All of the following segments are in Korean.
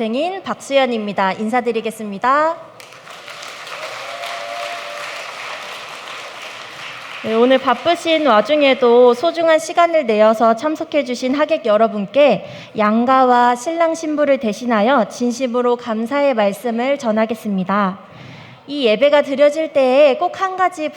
생인 박수연입니다. 인사드리겠습니다. 네, 오늘 바쁘신 와중에도 소중한 시간을 내어서 참석해주신 하객 여러분께 양가와 신랑 신부를 대신하여 진심으로 감사의 말씀을 전하겠습니다. 이 예배가 드려질 때에 꼭 한 가지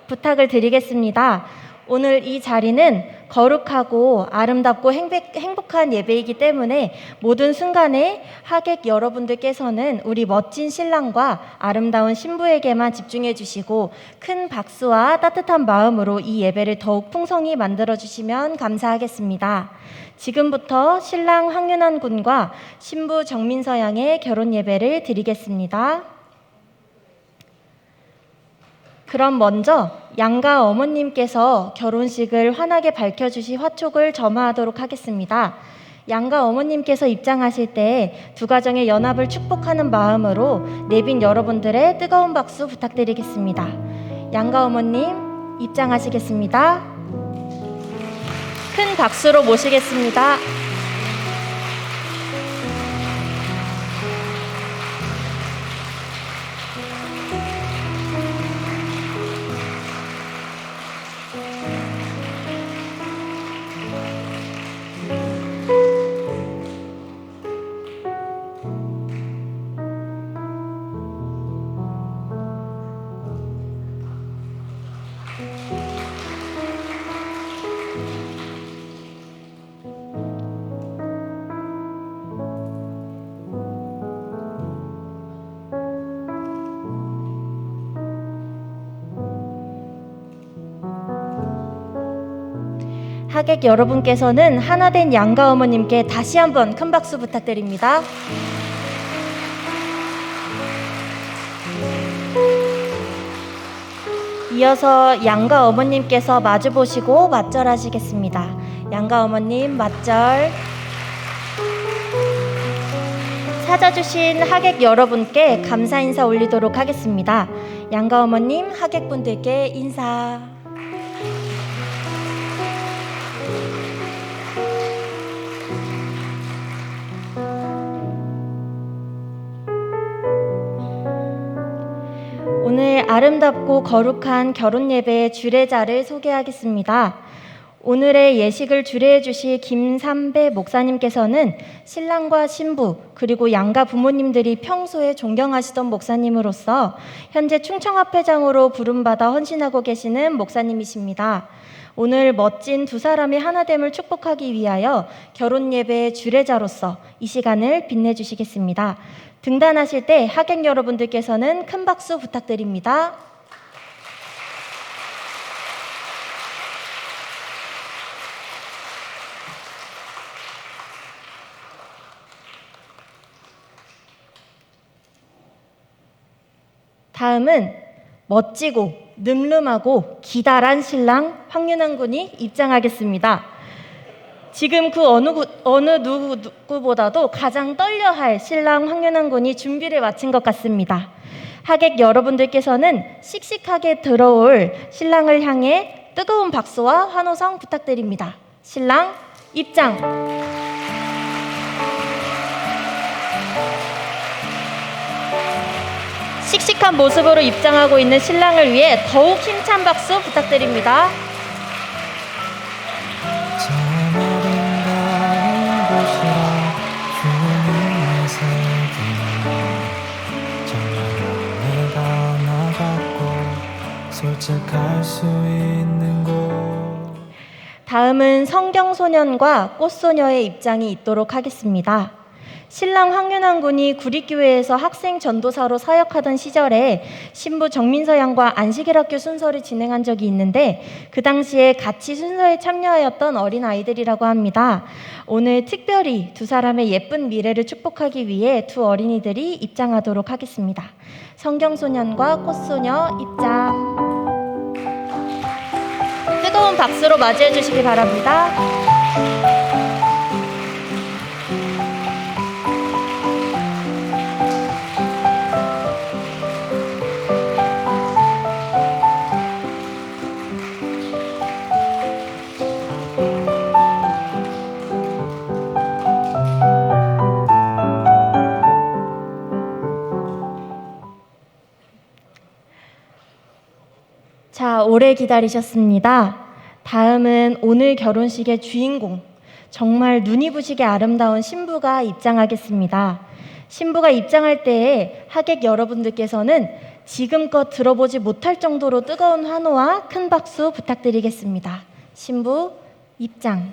부탁을 드리겠습니다. 오늘 이 자리는 거룩하고 아름답고 행복한 예배이기 때문에 모든 순간에 하객 여러분들께서는 우리 멋진 신랑과 아름다운 신부에게만 집중해 주시고 큰 박수와 따뜻한 마음으로 이 예배를 더욱 풍성히 만들어 주시면 감사하겠습니다. 지금부터 신랑 황윤환 군과 신부 정민서 양의 결혼 예배를 드리겠습니다. 그럼 먼저 양가 어머님께서 결혼식을 환하게 밝혀주시 화촉을 점화하도록 하겠습니다. 양가 어머님께서 입장하실 때 두 가정의 연합을 축복하는 마음으로 내빈 여러분들의 뜨거운 박수 부탁드리겠습니다. 양가 어머님 입장하시겠습니다. 큰 박수로 모시겠습니다. 하객 여러분께서는 하나된 양가 어머님께 다시 한번 큰 박수 부탁드립니다. 이어서 양가 어머님께서 마주보시고 맞절하시겠습니다. 양가 어머님 맞절. 찾아주신 하객 여러분께 감사 인사 올리도록 하겠습니다. 양가 어머님 하객분들께 인사. 오늘 아름답고 거룩한 결혼 예배의 주례자를 소개하겠습니다. 오늘의 예식을 주례해 주실 김삼배 목사님께서는 신랑과 신부 그리고 양가 부모님들이 평소에 존경하시던 목사님으로서 현재 충청합회장으로 부름받아 헌신하고 계시는 목사님이십니다. 오늘 멋진 두 사람의 하나됨을 축복하기 위하여 결혼 예배의 주례자로서 이 시간을 빛내주시겠습니다. 등단하실 때 하객 여러분들께서는 큰 박수 부탁드립니다. 다음은 멋지고 늠름하고 기다란 신랑 황윤환 군이 입장하겠습니다. 지금 그 어느 누구보다도 가장 떨려할 신랑 황윤환 군이 준비를 마친 것 같습니다. 하객 여러분들께서는 씩씩하게 들어올 신랑을 향해 뜨거운 박수와 환호성 부탁드립니다. 신랑 입장! 씩씩한 모습으로 입장하고 있는 신랑을 위해 더욱 힘찬 박수 부탁드립니다. 솔직할 수 있는 곳. 다음은 성경소년과 꽃소녀의 입장이 있도록 하겠습니다. 신랑 황윤환 군이 구리교회에서 학생 전도사로 사역하던 시절에 신부 정민서 양과 안식일학교 순서를 진행한 적이 있는데 그 당시에 같이 순서에 참여하였던 어린아이들이라고 합니다. 오늘 특별히 두 사람의 예쁜 미래를 축복하기 위해 두 어린이들이 입장하도록 하겠습니다. 성경소년과 꽃소녀 입장. 뜨거운 박수로 맞이해 주시기 바랍니다. 오래 기다리셨습니다. 다음은 오늘 결혼식의 주인공, 정말 눈이 부시게 아름다운 신부가 입장하겠습니다. 신부가 입장할 때에 하객 여러분들께서는 지금껏 들어보지 못할 정도로 뜨거운 환호와 큰 박수 부탁드리겠습니다. 신부 입장.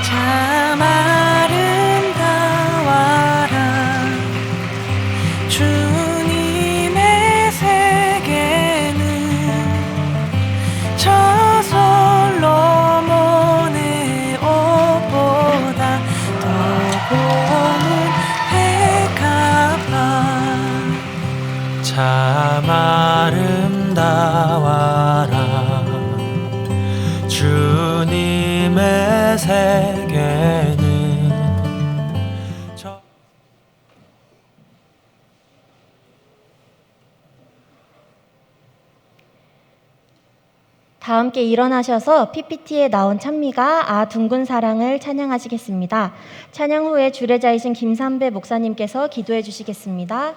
참 아름다워라 주님의 세계는 저 솔로몬의 옷보다 더 고운 백합화 참 아름다워라 주님의 세계는 다 함께 일어나셔서 PPT에 나온 찬미가 아 둥근 사랑을 찬양하시겠습니다. 찬양 후에 주례자이신 김삼배 목사님께서 기도해 주시겠습니다.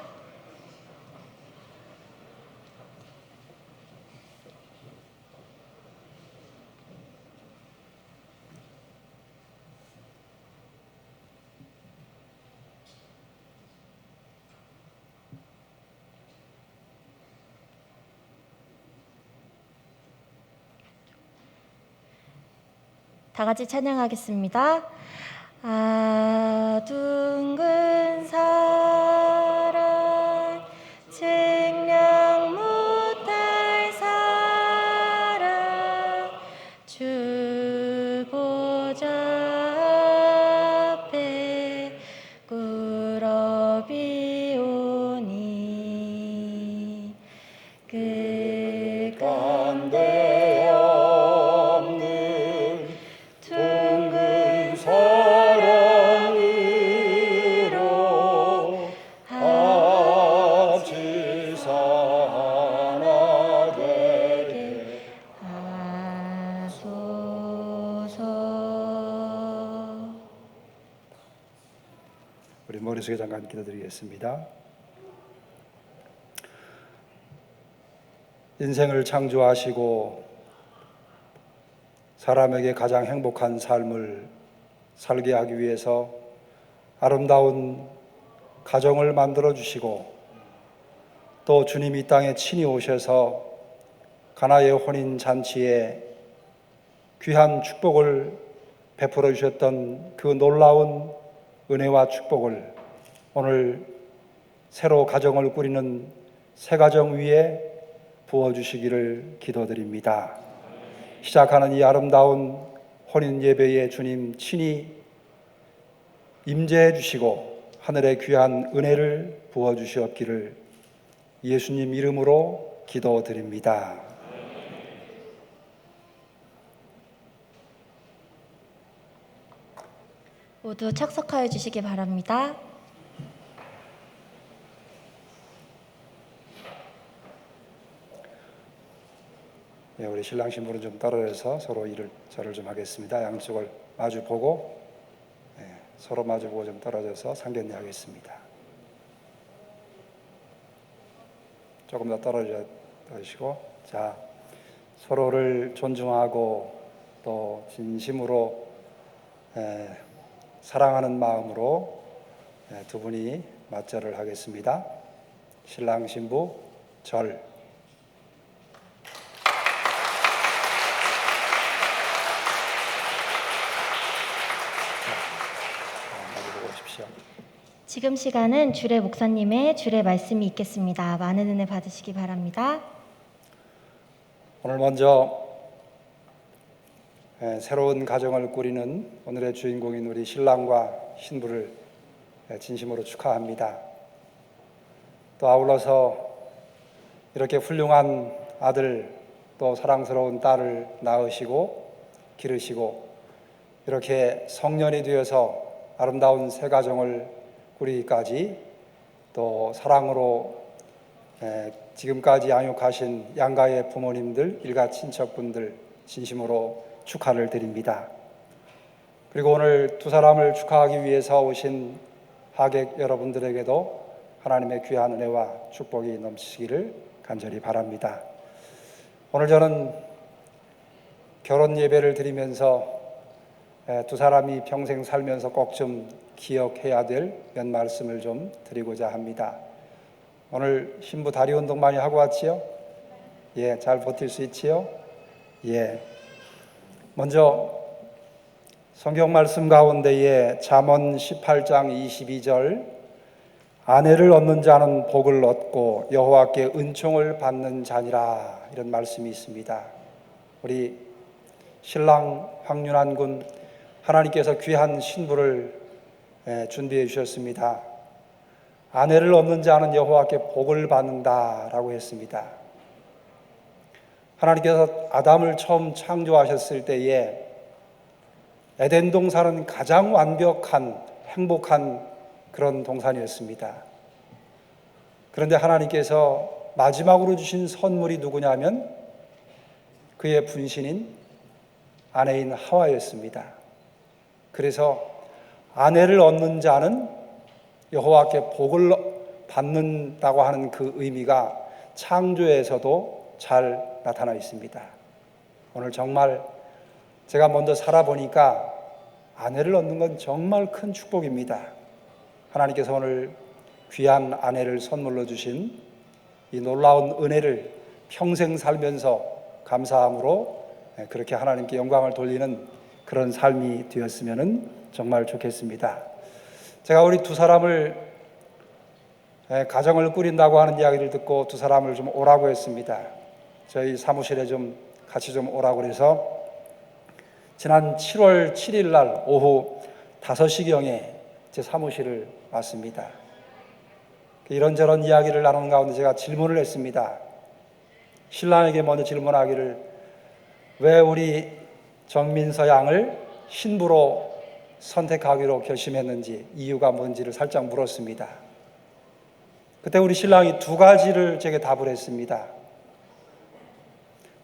다 같이 찬양하겠습니다. 아 둥근 사랑 측량 못할 사랑 주 보좌 앞에 꾸러비오니 그 가운데 우리 머릿속에 잠깐 기도드리겠습니다. 인생을 창조하시고 사람에게 가장 행복한 삶을 살게 하기 위해서 아름다운 가정을 만들어 주시고 또 주님이 이 땅에 친히 오셔서 가나의 혼인 잔치에 귀한 축복을 베풀어 주셨던 그 놀라운 은혜와 축복을 오늘 새로 가정을 꾸리는 새 가정 위에 부어주시기를 기도드립니다. 시작하는 이 아름다운 혼인 예배에 주님 친히 임재해 주시고 하늘의 귀한 은혜를 부어주시옵기를 예수님 이름으로 기도드립니다. 모두 착석하여 주시기 바랍니다. 네, 우리 신랑 신부는 좀 떨어져서 서로 절을 좀 하겠습니다. 양쪽을 마주 보고 서로 마주 보고 좀 떨어져서 상견례 하겠습니다. 조금 더 떨어지시고 자 서로를 존중하고 또 진심으로 사랑하는 마음으로 두 분이 맞절을 하겠습니다. 신랑 신부 절. 마주 보고 오십시오. 지금 시간은 주례 목사님의 주례 말씀이 있겠습니다. 많은 은혜 받으시기 바랍니다. 오늘 먼저 새로운 가정을 꾸리는 오늘의 주인공인 우리 신랑과 신부를 진심으로 축하합니다. 또 아울러서 이렇게 훌륭한 아들 또 사랑스러운 딸을 낳으시고 기르시고 이렇게 성년이 되어서 아름다운 새 가정을 꾸리기까지 또 사랑으로 지금까지 양육하신 양가의 부모님들, 일가 친척분들 진심으로 축하를 드립니다. 그리고 오늘 두 사람을 축하하기 위해서 오신 하객 여러분들에게도 하나님의 귀한 은혜와 축복이 넘치기를 간절히 바랍니다. 오늘 저는 결혼 예배를 드리면서 두 사람이 평생 살면서 꼭 좀 기억해야 될 몇 말씀을 좀 드리고자 합니다. 오늘 신부 다리 운동 많이 하고 왔지요? 예, 잘 버틸 수 있지요? 예. 먼저 성경 말씀 가운데에 잠언 18장 22절 아내를 얻는 자는 복을 얻고 여호와께 은총을 받는 자니라, 이런 말씀이 있습니다. 우리 신랑 황윤환 군, 하나님께서 귀한 신부를 준비해 주셨습니다. 아내를 얻는 자는 여호와께 복을 받는다라고 했습니다. 하나님께서 아담을 처음 창조하셨을 때에 에덴 동산은 가장 완벽한 행복한 그런 동산이었습니다. 그런데 하나님께서 마지막으로 주신 선물이 누구냐면 그의 분신인 아내인 하와였습니다. 그래서 아내를 얻는 자는 여호와께 복을 받는다고 하는 그 의미가 창조에서도 잘 나타나 있습니다. 오늘 정말 제가 먼저 살아보니까 아내를 얻는 건 정말 큰 축복입니다. 하나님께서 오늘 귀한 아내를 선물로 주신 이 놀라운 은혜를 평생 살면서 감사함으로 그렇게 하나님께 영광을 돌리는 그런 삶이 되었으면 정말 좋겠습니다. 제가 우리 두 사람을 가정을 꾸린다고 하는 이야기를 듣고 두 사람을 좀 오라고 했습니다. 저희 사무실에 좀 같이 좀 오라고 해서 지난 7월 7일 날 오후 5시경에 제 사무실을 왔습니다. 이런저런 이야기를 나누는 가운데 제가 질문을 했습니다. 신랑에게 먼저 질문하기를, 왜 우리 정민서 양을 신부로 선택하기로 결심했는지, 이유가 뭔지를 살짝 물었습니다. 그때 우리 신랑이 두 가지를 제게 답을 했습니다.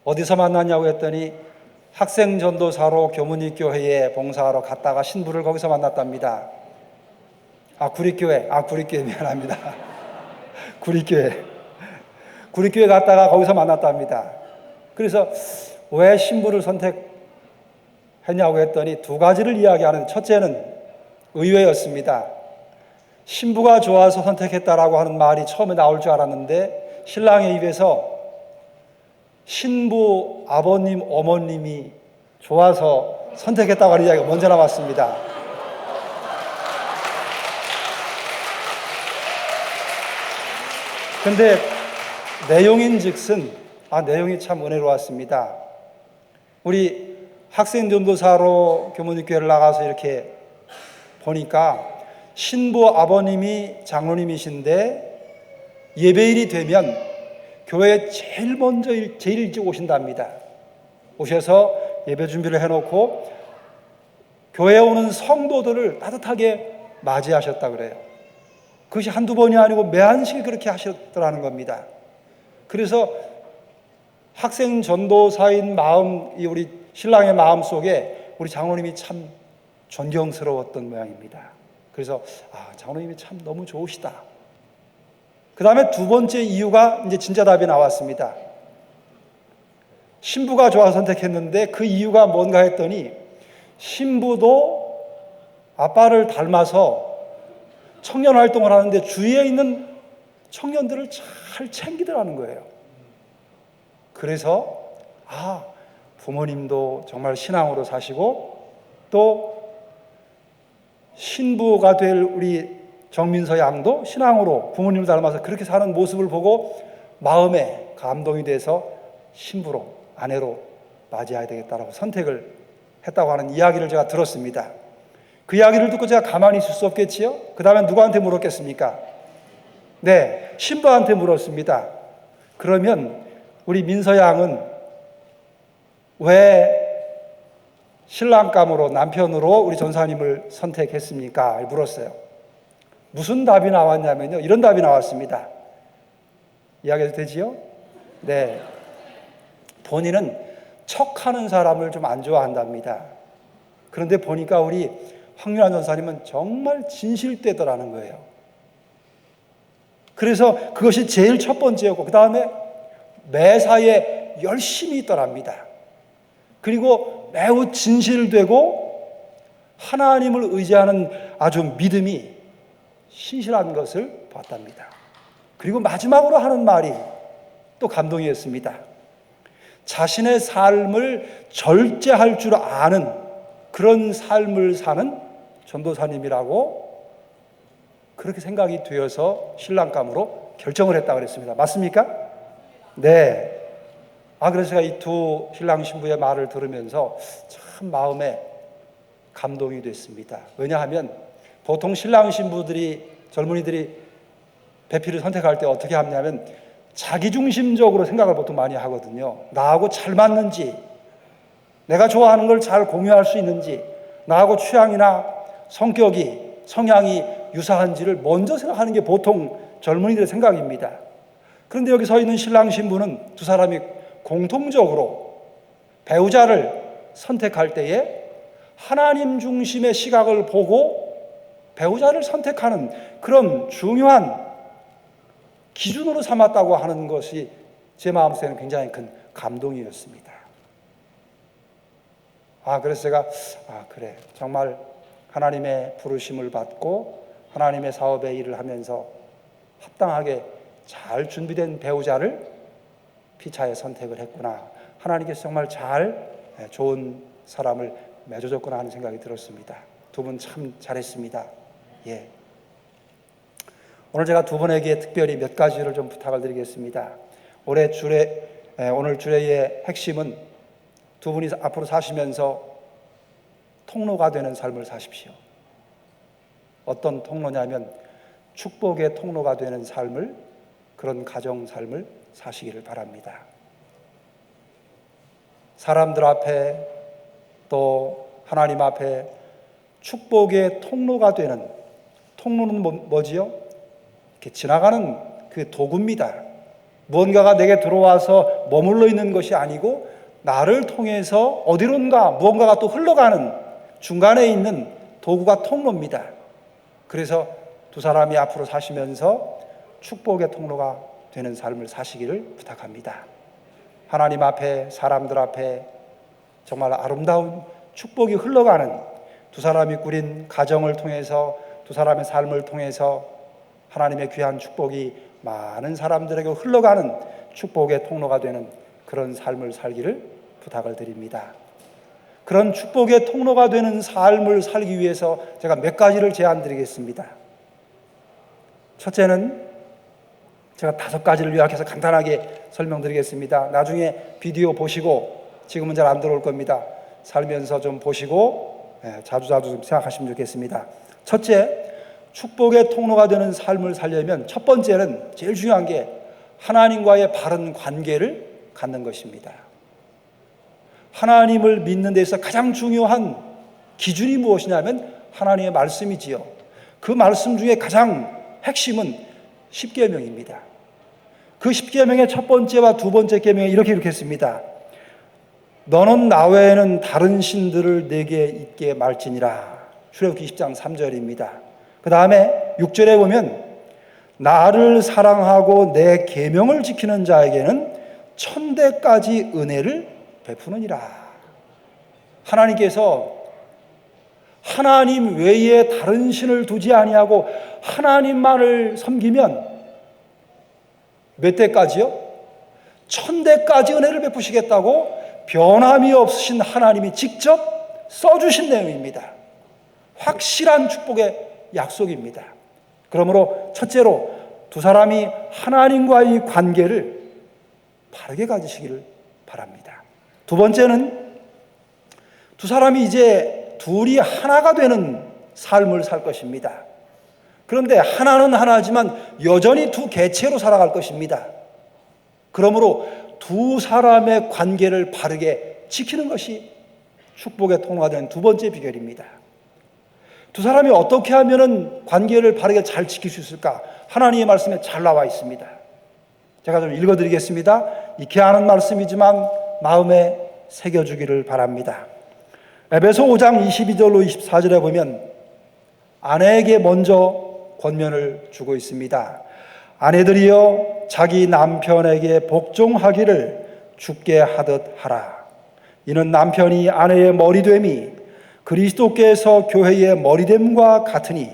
어디서 만났냐고 했더니 학생전도사로 교문이교회에 봉사하러 갔다가 신부를 거기서 만났답니다. 구리교회 미안합니다. 구리교회 갔다가 거기서 만났답니다. 그래서 왜 신부를 선택했냐고 했더니 두 가지를 이야기하는, 첫째는 의외였습니다. 신부가 좋아서 선택했다라고 하는 말이 처음에 나올 줄 알았는데 신랑의 입에서 신부 아버님, 어머님이 좋아서 선택했다고 하는 이야기가 먼저 나왔습니다. 근데 내용인즉슨 내용이 참 은혜로웠습니다. 우리 학생전도사로 교문교회를 나가서 이렇게 보니까 신부 아버님이 장로님이신데 예배일이 되면 교회에 제일 일찍 오신답니다. 오셔서 예배 준비를 해놓고 교회에 오는 성도들을 따뜻하게 맞이하셨다 그래요. 그것이 한두 번이 아니고 매한씩 그렇게 하셨더라는 겁니다. 그래서 학생 전도사인 마음, 우리 신랑의 마음 속에 우리 장로님이 참 존경스러웠던 모양입니다. 그래서 장로님이 참 너무 좋으시다. 그 다음에 두 번째 이유가 이제 진짜 답이 나왔습니다. 신부가 좋아서 선택했는데 그 이유가 뭔가 했더니 신부도 아빠를 닮아서 청년 활동을 하는데 주위에 있는 청년들을 잘 챙기더라는 거예요. 그래서 부모님도 정말 신앙으로 사시고 또 신부가 될 우리 정민서 양도 신앙으로 부모님을 닮아서 그렇게 사는 모습을 보고 마음에 감동이 돼서 신부로, 아내로 맞이해야 되겠다라고 선택을 했다고 하는 이야기를 제가 들었습니다. 그 이야기를 듣고 제가 가만히 있을 수 없겠지요? 그 다음에 누구한테 물었겠습니까? 네, 신부한테 물었습니다. 그러면 우리 민서 양은 왜 신랑감으로, 남편으로 우리 전사님을 선택했습니까? 물었어요. 무슨 답이 나왔냐면요, 이런 답이 나왔습니다. 이야기해도 되지요? 네. 본인은 척하는 사람을 좀 안 좋아한답니다. 그런데 보니까 우리 황윤환 전사님은 정말 진실되더라는 거예요. 그래서 그것이 제일 첫 번째였고, 그 다음에 매사에 열심히 있더랍니다. 그리고 매우 진실되고 하나님을 의지하는 아주 믿음이 신실한 것을 봤답니다. 그리고 마지막으로 하는 말이 또 감동이었습니다. 자신의 삶을 절제할 줄 아는 그런 삶을 사는 전도사님이라고 그렇게 생각이 되어서 신랑감으로 결정을 했다고 그랬습니다. 맞습니까? 네. 그래서 제가 이 두 신랑 신부의 말을 들으면서 참 마음에 감동이 됐습니다. 왜냐하면 보통 신랑 신부들이, 젊은이들이 배필을 선택할 때 어떻게 하냐면 자기중심적으로 생각을 보통 많이 하거든요. 나하고 잘 맞는지, 내가 좋아하는 걸 잘 공유할 수 있는지, 나하고 취향이나 성향이 유사한지를 먼저 생각하는 게 보통 젊은이들의 생각입니다. 그런데 여기 서 있는 신랑 신부는 두 사람이 공통적으로 배우자를 선택할 때에 하나님 중심의 시각을 보고 배우자를 선택하는 그런 중요한 기준으로 삼았다고 하는 것이 제 마음속에는 굉장히 큰 감동이었습니다. 그래서 제가 그래, 정말 하나님의 부르심을 받고 하나님의 사업의 일을 하면서 합당하게 잘 준비된 배우자를 피차에 선택을 했구나. 하나님께서 정말 좋은 사람을 맺어줬구나 하는 생각이 들었습니다. 두 분 참 잘했습니다. 예. 오늘 제가 두 분에게 특별히 몇 가지를 좀 부탁을 드리겠습니다. 오늘 주례의 핵심은 두 분이 앞으로 사시면서 통로가 되는 삶을 사십시오. 어떤 통로냐면 축복의 통로가 되는 삶을, 그런 가정 삶을 사시기를 바랍니다. 사람들 앞에 또 하나님 앞에 축복의 통로가 되는, 통로는 뭐지요? 이렇게 지나가는 그 도구입니다. 무언가가 내게 들어와서 머물러 있는 것이 아니고 나를 통해서 어디론가 무언가가 또 흘러가는 중간에 있는 도구가 통로입니다. 그래서 두 사람이 앞으로 사시면서 축복의 통로가 되는 삶을 사시기를 부탁합니다. 하나님 앞에, 사람들 앞에 정말 아름다운 축복이 흘러가는, 두 사람이 꾸린 가정을 통해서, 두 사람의 삶을 통해서 하나님의 귀한 축복이 많은 사람들에게 흘러가는 축복의 통로가 되는 그런 삶을 살기를 부탁을 드립니다. 그런 축복의 통로가 되는 삶을 살기 위해서 제가 몇 가지를 제안드리겠습니다. 첫째는 제가 5가지를 요약해서 간단하게 설명드리겠습니다. 나중에 비디오 보시고, 지금은 잘 안 들어올 겁니다. 살면서 좀 보시고 자주자주 좀 생각하시면 좋겠습니다. 첫째, 축복의 통로가 되는 삶을 살려면 첫 번째는, 제일 중요한 게 하나님과의 바른 관계를 갖는 것입니다. 하나님을 믿는 데 있어서 가장 중요한 기준이 무엇이냐면 하나님의 말씀이지요. 그 말씀 중에 가장 핵심은 십계명입니다. 그 십계명의 첫 번째와 두 번째 계명에 이렇게 기록했습니다. 너는 나 외에는 다른 신들을 내게 있게 말지니라. 출애굽기 20장 3절입니다. 그 다음에 6절에 보면 나를 사랑하고 내 계명을 지키는 자에게는 천대까지 은혜를 베푸느니라. 하나님께서 하나님 외에 다른 신을 두지 아니하고 하나님만을 섬기면 몇 대까지요? 1000대까지 은혜를 베푸시겠다고 변함이 없으신 하나님이 직접 써주신 내용입니다. 확실한 축복의 약속입니다. 그러므로 첫째로 두 사람이 하나님과의 관계를 바르게 가지시기를 바랍니다. 두 번째는 두 사람이 이제 둘이 하나가 되는 삶을 살 것입니다. 그런데 하나는 하나지만 여전히 두 개체로 살아갈 것입니다. 그러므로 두 사람의 관계를 바르게 지키는 것이 축복의 통로가 되는 두 번째 비결입니다. 두 사람이 어떻게 하면 관계를 바르게 잘 지킬 수 있을까? 하나님의 말씀에 잘 나와 있습니다. 제가 좀 읽어드리겠습니다. 익히 아는 말씀이지만 마음에 새겨주기를 바랍니다. 에베소 5장 22절로 24절에 보면 아내에게 먼저 권면을 주고 있습니다. 아내들이여 자기 남편에게 복종하기를 주께 하듯 하라. 이는 남편이 아내의 머리됨이 그리스도께서 교회의 머리됨과 같으니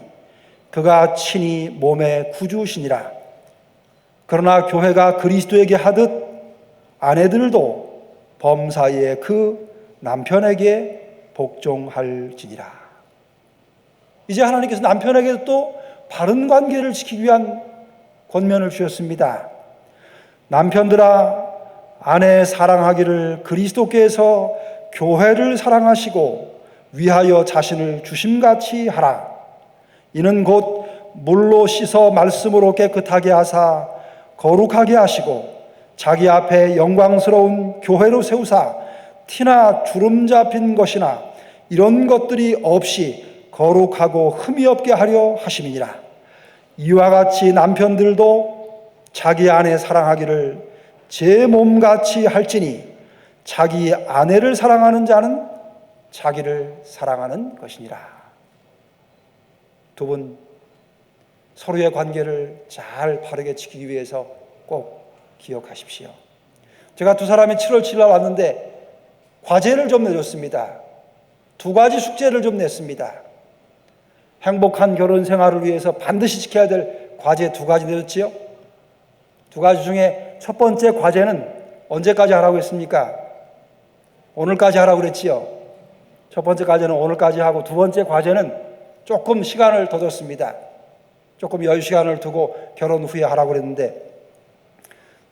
그가 친히 몸의 구주시니라. 그러나 교회가 그리스도에게 하듯 아내들도 범사에 그 남편에게 복종할지니라. 이제 하나님께서 남편에게 또 바른 관계를 지키기 위한 권면을 주셨습니다. 남편들아 아내 사랑하기를 그리스도께서 교회를 사랑하시고 위하여 자신을 주심같이 하라. 이는 곧 물로 씻어 말씀으로 깨끗하게 하사 거룩하게 하시고 자기 앞에 영광스러운 교회로 세우사 티나 주름 잡힌 것이나 이런 것들이 없이 거룩하고 흠이 없게 하려 하심이니라. 이와 같이 남편들도 자기 아내 사랑하기를 제 몸같이 할지니 자기 아내를 사랑하는 자는 자기를 사랑하는 것이니라. 두 분 서로의 관계를 잘 바르게 지키기 위해서 꼭 기억하십시오. 제가 두 사람이 7월 7일 날 왔는데 과제를 좀 내줬습니다. 두 가지 숙제를 좀 냈습니다. 행복한 결혼 생활을 위해서 반드시 지켜야 될 과제 두 가지 내줬지요. 두 가지 중에 첫 번째 과제는 언제까지 하라고 했습니까? 오늘까지 하라고 그랬지요. 첫 번째 과제는 오늘까지 하고 두 번째 과제는 조금 시간을 더 뒀습니다. 조금 여유 시간을 두고 결혼 후에 하라고 그랬는데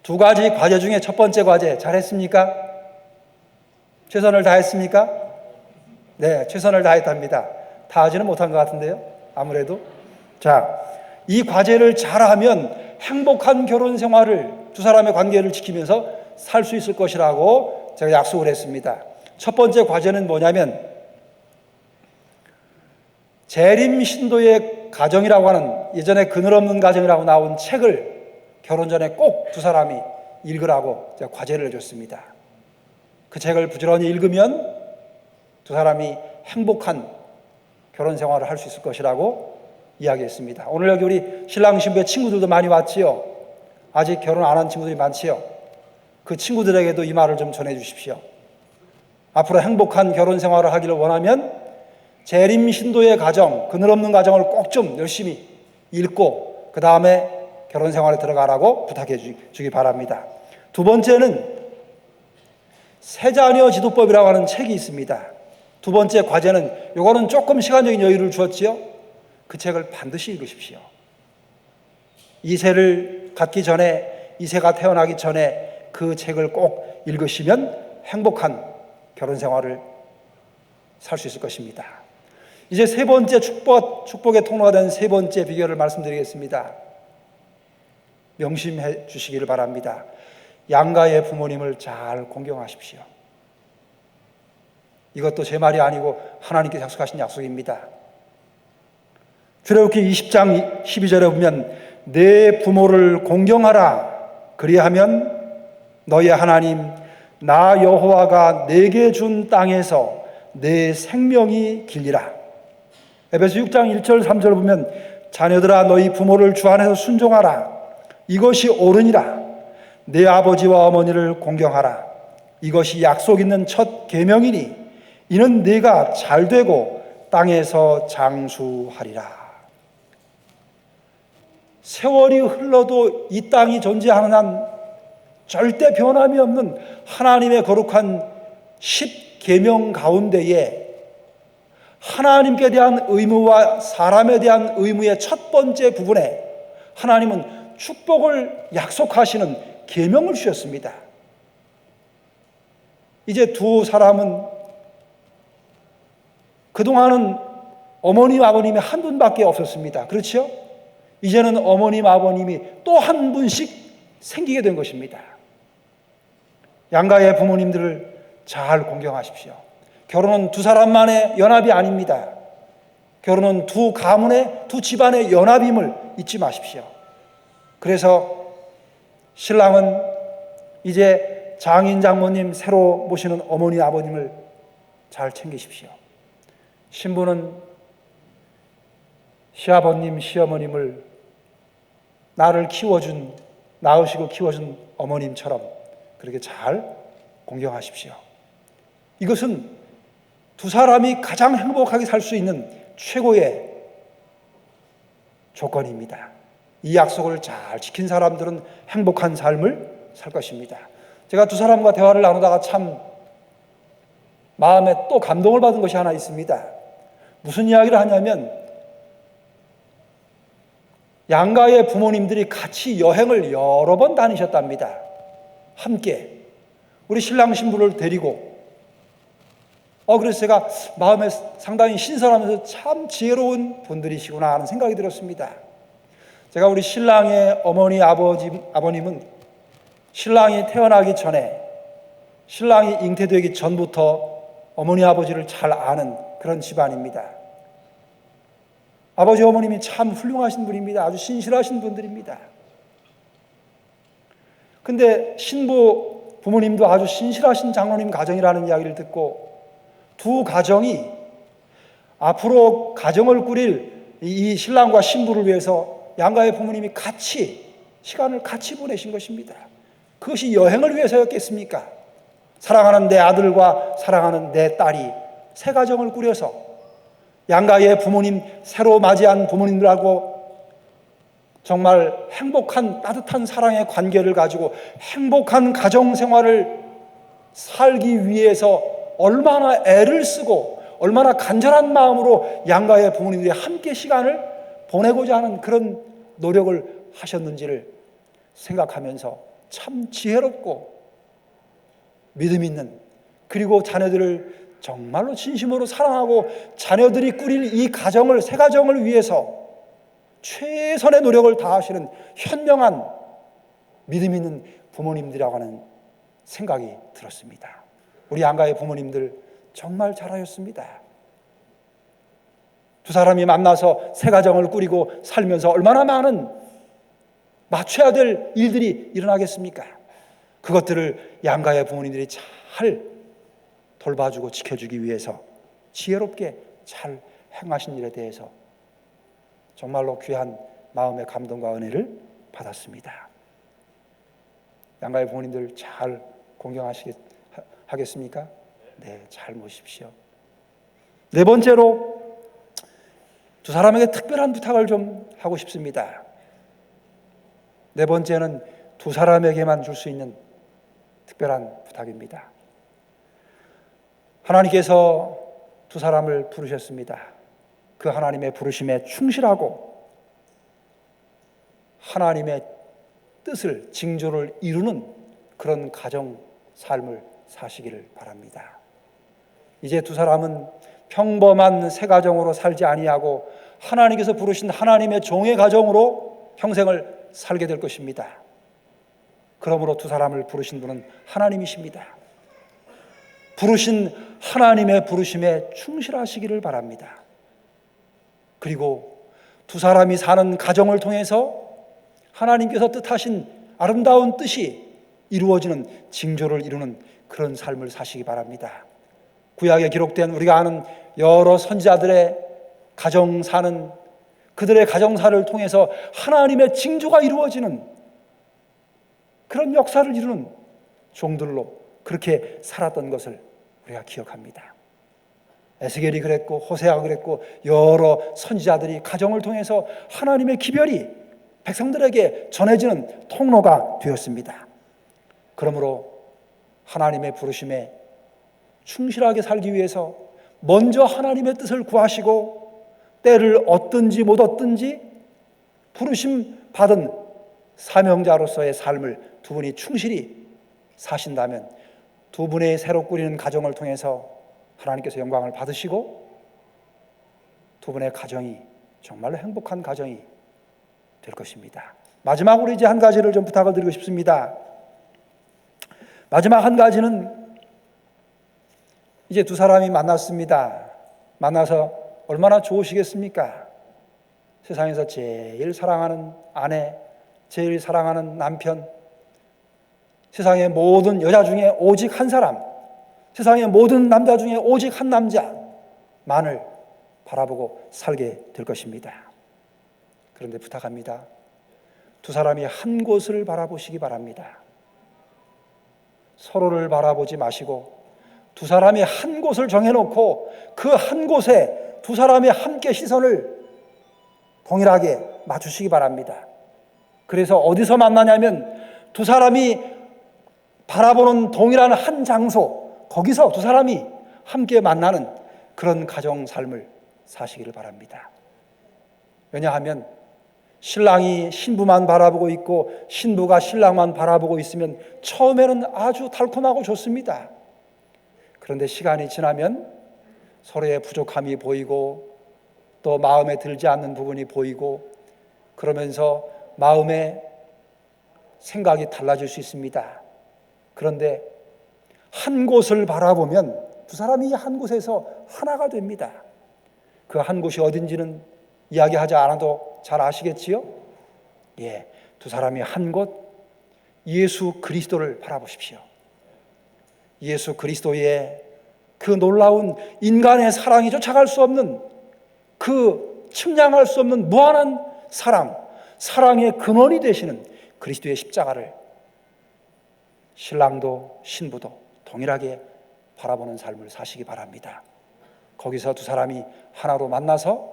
두 가지 과제 중에 첫 번째 과제 잘했습니까? 최선을 다했습니까? 네, 최선을 다했답니다. 다 하지는 못한 것 같은데요. 아무래도. 자, 이 과제를 잘하면 행복한 결혼 생활을 두 사람의 관계를 지키면서 살 수 있을 것이라고 제가 약속을 했습니다. 첫 번째 과제는 뭐냐면 재림 신도의 가정이라고 하는 예전에 그늘 없는 가정이라고 나온 책을 결혼 전에 꼭 두 사람이 읽으라고 제가 과제를 내줬습니다. 그 책을 부지런히 읽으면 두 사람이 행복한 결혼 생활을 할 수 있을 것이라고 이야기했습니다. 오늘 여기 우리 신랑 신부의 친구들도 많이 왔지요. 아직 결혼 안 한 친구들이 많지요. 그 친구들에게도 이 말을 좀 전해 주십시오. 앞으로 행복한 결혼 생활을 하기를 원하면 재림 신도의 가정, 그늘 없는 가정을 꼭 좀 열심히 읽고 그 다음에 결혼 생활에 들어가라고 부탁해 주기 바랍니다. 두 번째는 세자녀 지도법이라고 하는 책이 있습니다. 두 번째 과제는 이거는 조금 시간적인 여유를 주었지요. 그 책을 반드시 읽으십시오. 이세를 갖기 전에, 이세가 태어나기 전에 그 책을 꼭 읽으시면 행복한 결혼 생활을 살 수 있을 것입니다. 이제 세 번째 축복의 통로가 된 세 번째 비결을 말씀드리겠습니다. 명심해 주시기를 바랍니다. 양가의 부모님을 잘 공경하십시오. 이것도 제 말이 아니고 하나님께서 약속하신 약속입니다. 출애굽기 20장 12절에 보면 내 부모를 공경하라. 그리하면 너희 하나님 나 여호와가 내게 준 땅에서 내 생명이 길리라. 에베소 6장 1절 3절 보면 자녀들아 너희 부모를 주 안에서 순종하라. 이것이 옳으니라. 내 아버지와 어머니를 공경하라. 이것이 약속 있는 첫 계명이니 이는 네가 잘되고 땅에서 장수하리라. 세월이 흘러도 이 땅이 존재하는 한 절대 변함이 없는 하나님의 거룩한 10계명 가운데에 하나님께 대한 의무와 사람에 대한 의무의 첫 번째 부분에 하나님은 축복을 약속하시는 계명을 주셨습니다. 이제 두 사람은 그동안은 어머님 아버님이 한 분밖에 없었습니다. 그렇죠? 이제는 어머님 아버님이 또 한 분씩 생기게 된 것입니다. 양가의 부모님들을 잘 공경하십시오. 결혼은 두 사람만의 연합이 아닙니다. 결혼은 두 가문의, 두 집안의 연합임을 잊지 마십시오. 그래서 신랑은 이제 장인 장모님 새로 모시는 어머니 아버님을 잘 챙기십시오. 신부는 시아버님 시어머님을 나를 낳으시고 키워준 어머님처럼 그렇게 잘 공경하십시오. 이것은 두 사람이 가장 행복하게 살 수 있는 최고의 조건입니다. 이 약속을 잘 지킨 사람들은 행복한 삶을 살 것입니다. 제가 두 사람과 대화를 나누다가 참 마음에 또 감동을 받은 것이 하나 있습니다. 무슨 이야기를 하냐면 양가의 부모님들이 같이 여행을 여러 번 다니셨답니다. 함께 우리 신랑 신부를 데리고 그래서 제가 마음에 상당히 신선하면서 참 지혜로운 분들이시구나 하는 생각이 들었습니다. 제가 우리 신랑의 어머니 아버님은 신랑이 태어나기 전에 신랑이 잉태되기 전부터 어머니 아버지를 잘 아는 그런 집안입니다. 아버지 어머님이 참 훌륭하신 분입니다. 아주 신실하신 분들입니다. 근데 신부 부모님도 아주 신실하신 장로님 가정이라는 이야기를 듣고 두 가정이 앞으로 가정을 꾸릴 이 신랑과 신부를 위해서 양가의 부모님이 시간을 같이 보내신 것입니다. 그것이 여행을 위해서였겠습니까? 사랑하는 내 아들과 사랑하는 내 딸이 새 가정을 꾸려서 양가의 부모님, 새로 맞이한 부모님들하고 정말 행복한 따뜻한 사랑의 관계를 가지고 행복한 가정 생활을 살기 위해서 얼마나 애를 쓰고 얼마나 간절한 마음으로 양가의 부모님들이 함께 시간을 보내고자 하는 그런 노력을 하셨는지를 생각하면서 참 지혜롭고 믿음 있는, 그리고 자녀들을 정말로 진심으로 사랑하고 자녀들이 꾸릴 이 가정을, 새 가정을 위해서 최선의 노력을 다하시는 현명한 믿음 있는 부모님들이라고 하는 생각이 들었습니다. 우리 양가의 부모님들 정말 잘하셨습니다. 두 사람이 만나서 새 가정을 꾸리고 살면서 얼마나 많은 맞춰야 될 일들이 일어나겠습니까? 그것들을 양가의 부모님들이 잘 돌봐주고 지켜주기 위해서 지혜롭게 잘 행하신 일에 대해서 정말로 귀한 마음의 감동과 은혜를 받았습니다. 양가의 부모님들 잘 공경하겠습니까? 네, 잘 모십시오. 네 번째로 두 사람에게 특별한 부탁을 좀 하고 싶습니다. 네 번째는 두 사람에게만 줄 수 있는 특별한 부탁입니다. 하나님께서 두 사람을 부르셨습니다. 그 하나님의 부르심에 충실하고 하나님의 뜻을, 징조를 이루는 그런 가정 삶을 사시기를 바랍니다. 이제 두 사람은 평범한 새 가정으로 살지 아니하고 하나님께서 부르신 하나님의 종의 가정으로 평생을 살게 될 것입니다. 그러므로 두 사람을 부르신 분은 하나님이십니다. 부르신 하나님의 부르심에 충실하시기를 바랍니다. 그리고 두 사람이 사는 가정을 통해서 하나님께서 뜻하신 아름다운 뜻이 이루어지는, 징조를 이루는 그런 삶을 사시기 바랍니다. 구약에 기록된 우리가 아는 여러 선지자들의 가정사는 그들의 가정사를 통해서 하나님의 징조가 이루어지는 그런 역사를 이루는 종들로 그렇게 살았던 것을 우리가 기억합니다. 에스겔이 그랬고 호세아가 그랬고 여러 선지자들이 가정을 통해서 하나님의 기별이 백성들에게 전해지는 통로가 되었습니다. 그러므로 하나님의 부르심에 충실하게 살기 위해서 먼저 하나님의 뜻을 구하시고 때를 얻든지 못 얻든지 부르심 받은 사명자로서의 삶을 두 분이 충실히 사신다면 두 분의 새로 꾸리는 가정을 통해서 하나님께서 영광을 받으시고 두 분의 가정이 정말로 행복한 가정이 될 것입니다. 마지막으로 이제 한 가지를 좀 부탁을 드리고 싶습니다. 마지막 한 가지는 이제 두 사람이 만났습니다. 만나서 얼마나 좋으시겠습니까? 세상에서 제일 사랑하는 아내, 제일 사랑하는 남편, 세상의 모든 여자 중에 오직 한 사람, 세상의 모든 남자 중에 오직 한 남자만을 바라보고 살게 될 것입니다. 그런데 부탁합니다. 두 사람이 한 곳을 바라보시기 바랍니다. 서로를 바라보지 마시고 두 사람이 한 곳을 정해놓고 그 한 곳에 두 사람이 함께 시선을 동일하게 맞추시기 바랍니다. 그래서 어디서 만나냐면 두 사람이 바라보는 동일한 한 장소, 거기서 두 사람이 함께 만나는 그런 가정 삶을 사시기를 바랍니다. 왜냐하면 신랑이 신부만 바라보고 있고 신부가 신랑만 바라보고 있으면 처음에는 아주 달콤하고 좋습니다. 그런데 시간이 지나면 서로의 부족함이 보이고 또 마음에 들지 않는 부분이 보이고 그러면서 마음의 생각이 달라질 수 있습니다. 그런데 한 곳을 바라보면 두 사람이 한 곳에서 하나가 됩니다. 그 한 곳이 어딘지는 이야기하지 않아도 잘 아시겠지요? 예, 두 사람이 한 곳 예수 그리스도를 바라보십시오. 예수 그리스도의 그 놀라운 인간의 사랑이 쫓아갈 수 없는 그 측량할 수 없는 무한한 사랑, 사랑의 근원이 되시는 그리스도의 십자가를 신랑도 신부도 동일하게 바라보는 삶을 사시기 바랍니다. 거기서 두 사람이 하나로 만나서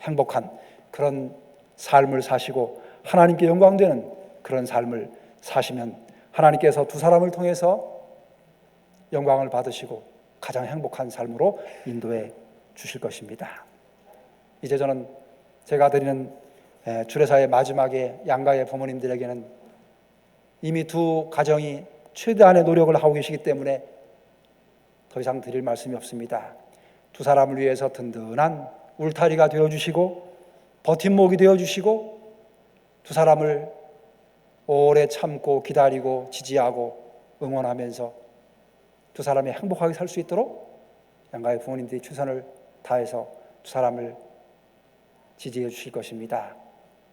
행복한 그런 삶을 사시고 하나님께 영광되는 그런 삶을 사시면 하나님께서 두 사람을 통해서 영광을 받으시고 가장 행복한 삶으로 인도해 주실 것입니다. 이제 저는 제가 드리는 주례사의 마지막에 양가의 부모님들에게는 이미 두 가정이 최대한의 노력을 하고 계시기 때문에 더 이상 드릴 말씀이 없습니다. 두 사람을 위해서 든든한 울타리가 되어주시고 버팀목이 되어주시고 두 사람을 오래 참고 기다리고 지지하고 응원하면서 두 사람이 행복하게 살 수 있도록 양가의 부모님들이 최선을 다해서 두 사람을 지지해 주실 것입니다.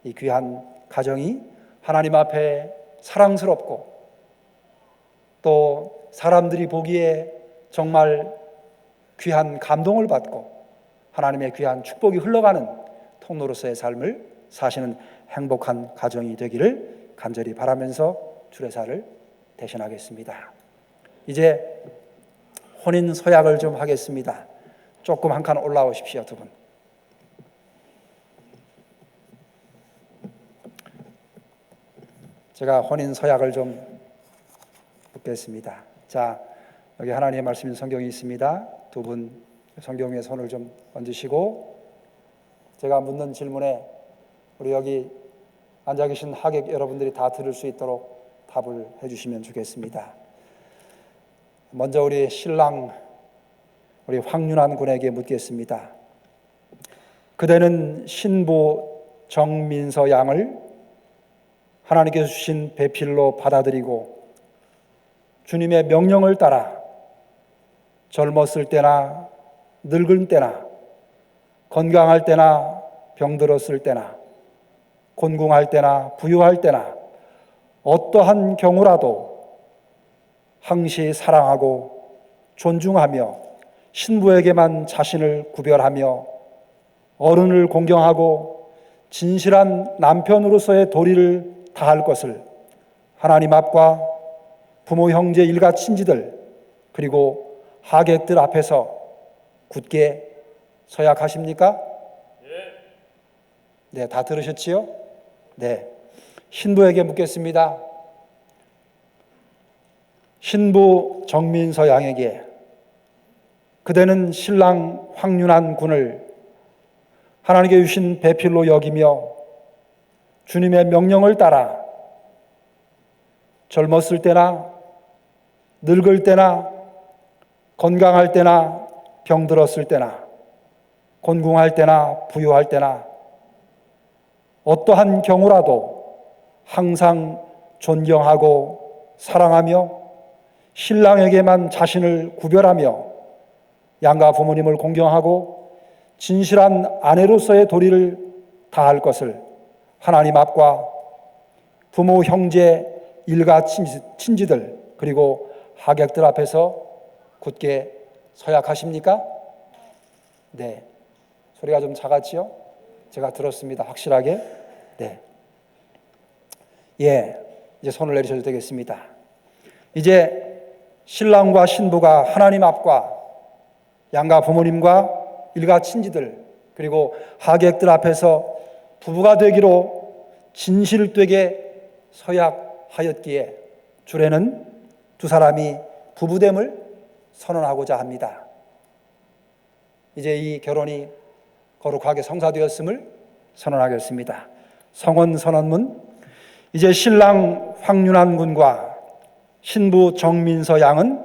이 귀한 가정이 하나님 앞에 사랑스럽고 또 사람들이 보기에 정말 귀한 감동을 받고 하나님의 귀한 축복이 흘러가는 통로로서의 삶을 사시는 행복한 가정이 되기를 간절히 바라면서 주례사를 대신하겠습니다. 이제 혼인 서약을 좀 하겠습니다. 조금 한 칸 올라오십시오, 두 분. 제가 혼인 서약을 좀 묻겠습니다. 자, 여기 하나님의 말씀인 성경이 있습니다. 두 분 성경 위에 손을 좀 얹으시고 제가 묻는 질문에 우리 여기 앉아 계신 하객 여러분들이 다 들을 수 있도록 답을 해주시면 좋겠습니다. 먼저 우리 신랑 우리 황윤환 군에게 묻겠습니다. 그대는 신부 정민서 양을 하나님께서 주신 배필로 받아들이고 주님의 명령을 따라 젊었을 때나 늙은 때나 건강할 때나 병들었을 때나 곤궁할 때나 부유할 때나 어떠한 경우라도 항시 사랑하고 존중하며 신부에게만 자신을 구별하며 어른을 공경하고 진실한 남편으로서의 도리를 다할 것을 하나님 앞과 부모, 형제, 일가, 친지들 그리고 하객들 앞에서 굳게 서약하십니까? 네, 다 들으셨지요? 네, 신부에게 묻겠습니다. 신부 정민서 양에게 그대는 신랑 황윤환 군을 하나님께 주신 배필로 여기며 주님의 명령을 따라 젊었을 때나 늙을 때나 건강할 때나 병들었을 때나 곤궁할 때나 부유할 때나 어떠한 경우라도 항상 존경하고 사랑하며 신랑에게만 자신을 구별하며 양가 부모님을 공경하고 진실한 아내로서의 도리를 다할 것을 하나님 앞과 부모, 형제, 일가 친지들 그리고 하객들 앞에서 굳게 서약하십니까? 네. 소리가 좀 작았지요? 제가 들었습니다. 확실하게. 네. 예. 이제 손을 내리셔도 되겠습니다. 이제 신랑과 신부가 하나님 앞과 양가 부모님과 일가 친지들 그리고 하객들 앞에서 부부가 되기로 진실되게 서약하였기에 주례는 두 사람이 부부됨을 선언하고자 합니다. 이제 이 결혼이 거룩하게 성사되었음을 선언하겠습니다. 성혼 선언문. 이제 신랑 황윤환 군과 신부 정민서 양은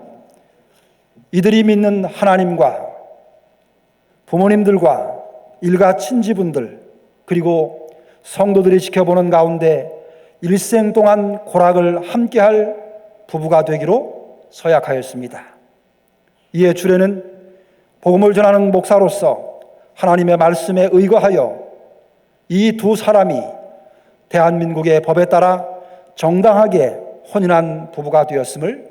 이들이 믿는 하나님과 부모님들과 일가 친지분들 그리고 성도들이 지켜보는 가운데 일생 동안 고락을 함께할 부부가 되기로 서약하였습니다. 이에 주례는 복음을 전하는 목사로서 하나님의 말씀에 의거하여 이 두 사람이 대한민국의 법에 따라 정당하게 혼인한 부부가 되었음을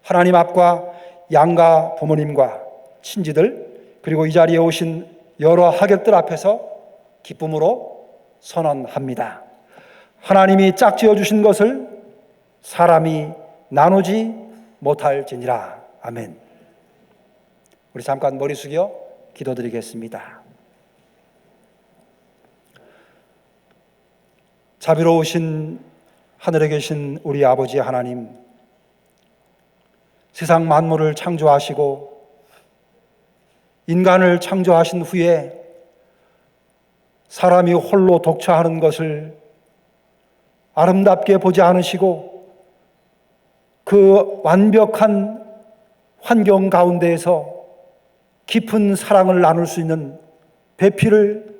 하나님 앞과 양가 부모님과 친지들 그리고 이 자리에 오신 여러 하객들 앞에서 기쁨으로 선언합니다. 하나님이 짝지어 주신 것을 사람이 나누지 못할지니라. 아멘. 우리 잠깐 머리 숙여 기도드리겠습니다. 자비로우신 하늘에 계신 우리 아버지 하나님, 세상 만물을 창조하시고 인간을 창조하신 후에 사람이 홀로 독처하는 것을 아름답게 보지 않으시고 그 완벽한 환경 가운데에서 깊은 사랑을 나눌 수 있는 배필을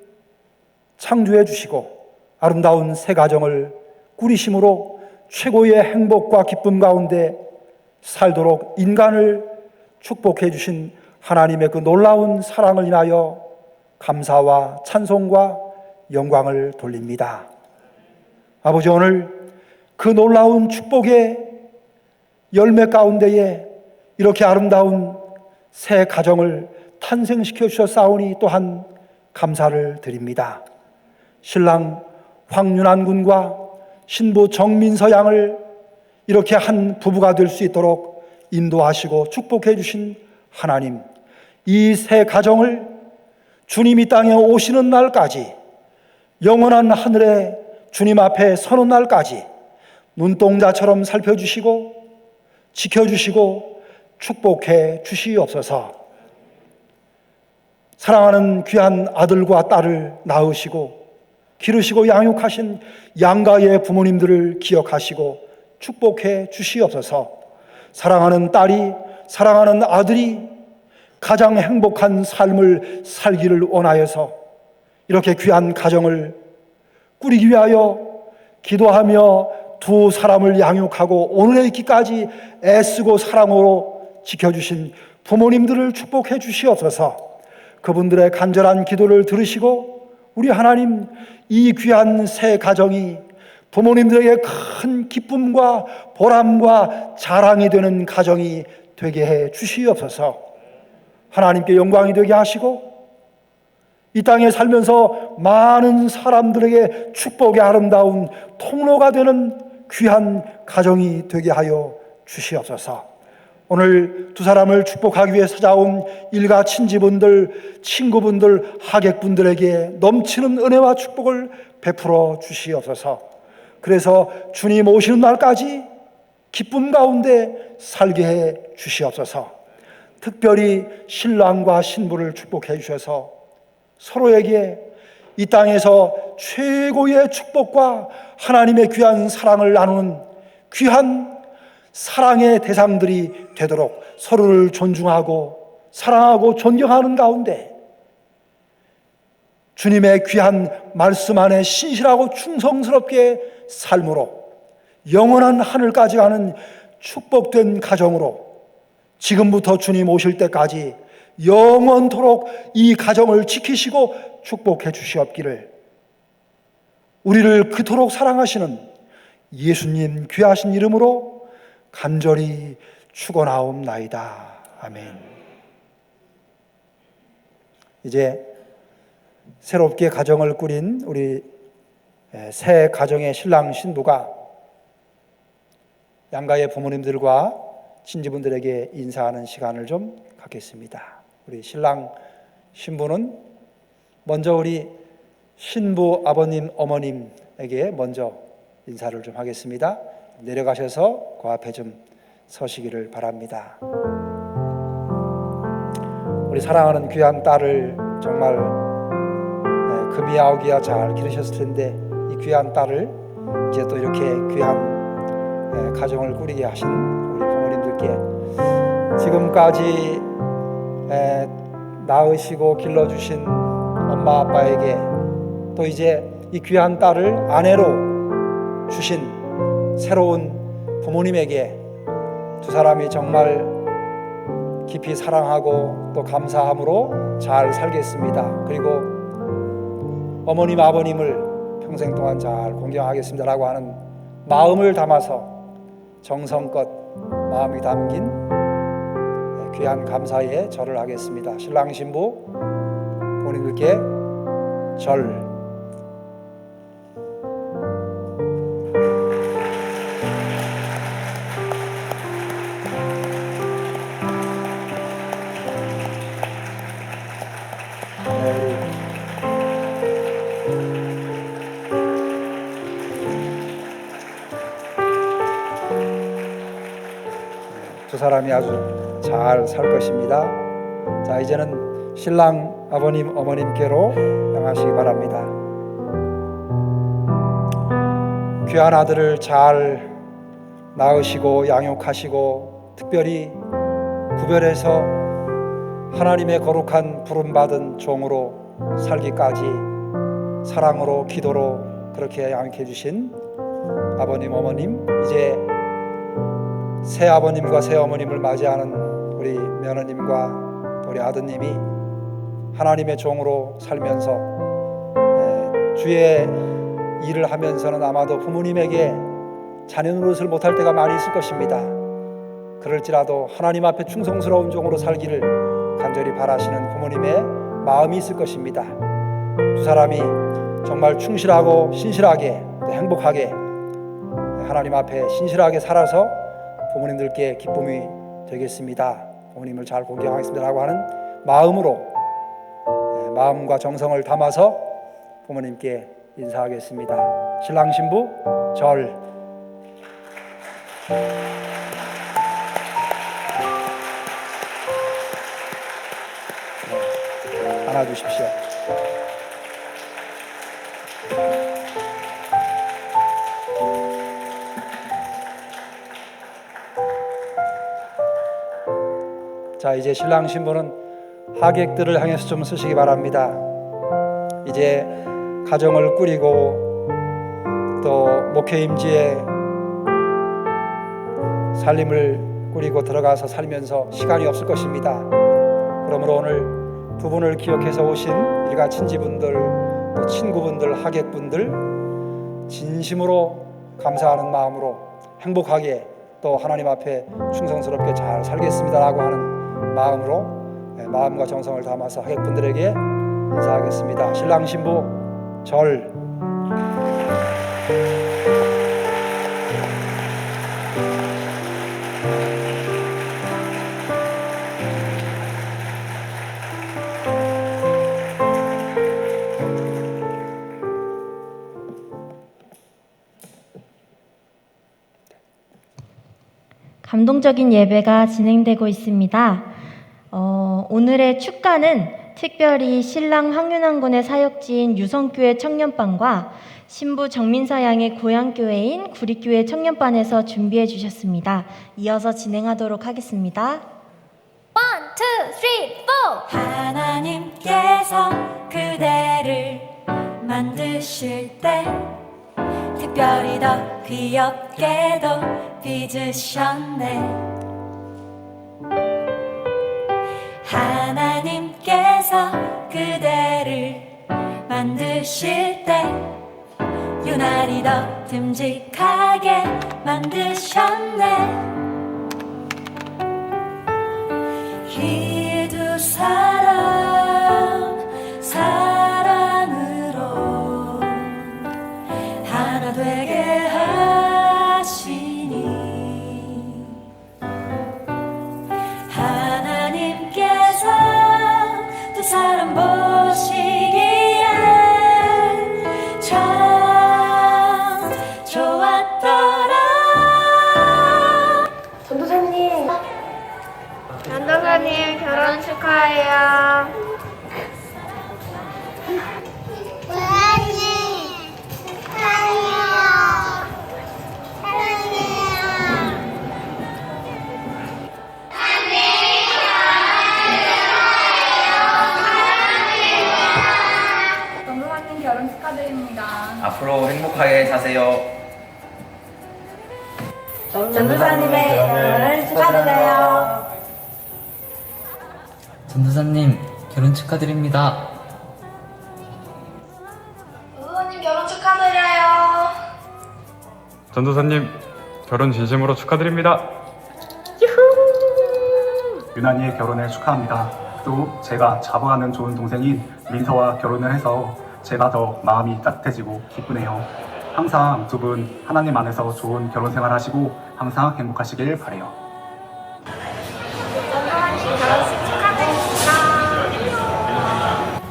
창조해 주시고 아름다운 새 가정을 꾸리심으로 최고의 행복과 기쁨 가운데 살도록 인간을 축복해 주신 하나님의 그 놀라운 사랑을 인하여 감사와 찬송과 영광을 돌립니다. 아버지, 오늘 그 놀라운 축복의 열매 가운데에 이렇게 아름다운 새 가정을 탄생시켜 주셨사오니 또한 감사를 드립니다. 신랑 황윤환 군과 신부 정민서 양을 이렇게 한 부부가 될 수 있도록 인도하시고 축복해 주신 하나님, 이 새 가정을 주님이 땅에 오시는 날까지 영원한 하늘에 주님 앞에 서는 날까지 눈동자처럼 살펴주시고 지켜주시고 축복해 주시옵소서. 사랑하는 귀한 아들과 딸을 낳으시고 기르시고 양육하신 양가의 부모님들을 기억하시고 축복해 주시옵소서. 사랑하는 딸이, 사랑하는 아들이 가장 행복한 삶을 살기를 원하여서 이렇게 귀한 가정을 꾸리기 위하여 기도하며 두 사람을 양육하고 오늘에 있기까지 애쓰고 사랑으로 지켜주신 부모님들을 축복해 주시옵소서. 그분들의 간절한 기도를 들으시고 우리 하나님, 이 귀한 새 가정이 부모님들에게 큰 기쁨과 보람과 자랑이 되는 가정이 되게 해 주시옵소서. 하나님께 영광이 되게 하시고 이 땅에 살면서 많은 사람들에게 축복의 아름다운 통로가 되는 귀한 가정이 되게 하여 주시옵소서. 오늘 두 사람을 축복하기 위해 찾아온 일가 친지분들, 친구분들, 하객분들에게 넘치는 은혜와 축복을 베풀어 주시옵소서. 그래서 주님 오시는 날까지 기쁨 가운데 살게 해 주시옵소서. 특별히 신랑과 신부를 축복해 주셔서 서로에게 이 땅에서 최고의 축복과 하나님의 귀한 사랑을 나누는 귀한 사랑의 대상들이 되도록 서로를 존중하고 사랑하고 존경하는 가운데 주님의 귀한 말씀 안에 신실하고 충성스럽게 삶으로 영원한 하늘까지 가는 축복된 가정으로 지금부터 주님 오실 때까지 영원토록 이 가정을 지키시고 축복해 주시옵기를, 우리를 그토록 사랑하시는 예수님 귀하신 이름으로 간절히 축원하옵나이다. 아멘. 이제 새롭게 가정을 꾸린 우리 새 가정의 신랑 신부가 양가의 부모님들과 친지분들에게 인사하는 시간을 좀 갖겠습니다. 우리 신랑 신부는 먼저 우리 신부 아버님 어머님에게 먼저 인사를 좀 하겠습니다. 내려가셔서 그 앞에 좀 서시기를 바랍니다. 우리 사랑하는 귀한 딸을 정말 금이아오기야 잘 기르셨을 텐데 이 귀한 딸을 이제 또 이렇게 귀한 가정을 꾸리게 하신 우리 부모님들께 지금까지 낳으시고 길러주신 엄마 아빠에게 또 이제 이 귀한 딸을 아내로 주신 새로운 부모님에게 두 사람이 정말 깊이 사랑하고 또 감사함으로 잘 살겠습니다. 그리고 어머님 아버님을 평생 동안 잘 공경하겠습니다라고 하는 마음을 담아서 정성껏 마음이 담긴 귀한 감사의 절을 하겠습니다. 신랑 신부 본인들께 절. 두 사람이 아주 잘 살 것입니다. 자, 이제는 신랑 아버님 어머님께로 향하시기 바랍니다. 귀한 아들을 잘 낳으시고 양육하시고 특별히 구별해서 하나님의 거룩한 부름받은 종으로 살기까지 사랑으로 기도로 그렇게 양육해 주신 아버님 어머님, 이제 새 아버님과 새 어머님을 맞이하는 우리 며느님과 우리 아드님이 하나님의 종으로 살면서 주의 일을 하면서는 아마도 부모님에게 자녀 노릇을 못할 때가 많이 있을 것입니다. 그럴지라도 하나님 앞에 충성스러운 종으로 살기를 간절히 바라시는 부모님의 마음이 있을 것입니다. 두 사람이 정말 충실하고 신실하게 또 행복하게 하나님 앞에 신실하게 살아서 부모님들께 기쁨이 되겠습니다. 부모님을 잘 공경하겠습니다라고 하는 마음으로 마음과 정성을 담아서 부모님께 인사하겠습니다. 신랑 신부 절. 안아주십시오. 자, 이제 신랑 신부는 하객들을 향해서 좀 쓰시기 바랍니다. 이제 가정을 꾸리고 또 목회 임지에 살림을 꾸리고 들어가서 살면서 시간이 없을 것입니다. 그러므로 오늘 두 분을 기억해서 오신 일가 친지분들 또 친구분들 하객분들 진심으로 감사하는 마음으로 행복하게 또 하나님 앞에 충성스럽게 잘 살겠습니다라고 하는 마음으로 마음과 정성을 담아서 하객분들에게 인사하겠습니다. 신랑 신부 절. 감동적인 예배가 진행되고 있습니다. 오늘의 축가는 특별히 신랑 황윤환 군의 사역지인 유성교회 청년반과 신부 정민서 양의 고향교회인 구리교회 청년반에서 준비해 주셨습니다. 이어서 진행하도록 하겠습니다. 1, 2, 3, 4 하나님께서 그대를 만드실 때 특별히 더 귀엽게도 빚으셨네. 하나님께서 그대를 만드실 때 유난히 더 듬직하게 만드셨네. 이 두 사람 사랑으로 하나 되게 하시니 하나님께서 두 사람 보시기에 참 좋았더라. 전도사님 결혼 축하해요. 전도사님 결혼 축하드립니다. 앞으로 행복하게 사세요. 전도사님의 결혼을 축하드려요. 전도사님 결혼 축하드립니다. 전도사님 결혼 축하드려요. 전도사님 결혼 진심으로 축하드립니다. 유난히의 결혼을 축하합니다. 또 제가 자부하는 좋은 동생인 민서와 결혼을 해서 제가 더 마음이 따뜻해지고 기쁘네요. 항상 두 분 하나님 안에서 좋은 결혼 생활 하시고 항상 행복하시길 바래요.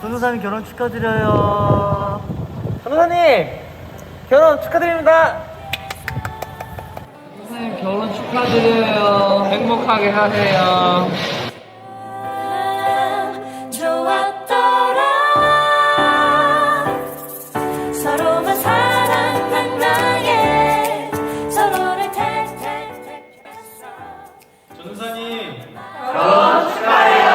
전도사님 결혼 축하드려요. 전도사님 결혼 축하드립니다. 선생님 결혼 축하드려요. 행복하게 하세요. 좋았더라. 서로만 사랑한 나에 서로를 택했어. 전도사님 결혼 축하해요.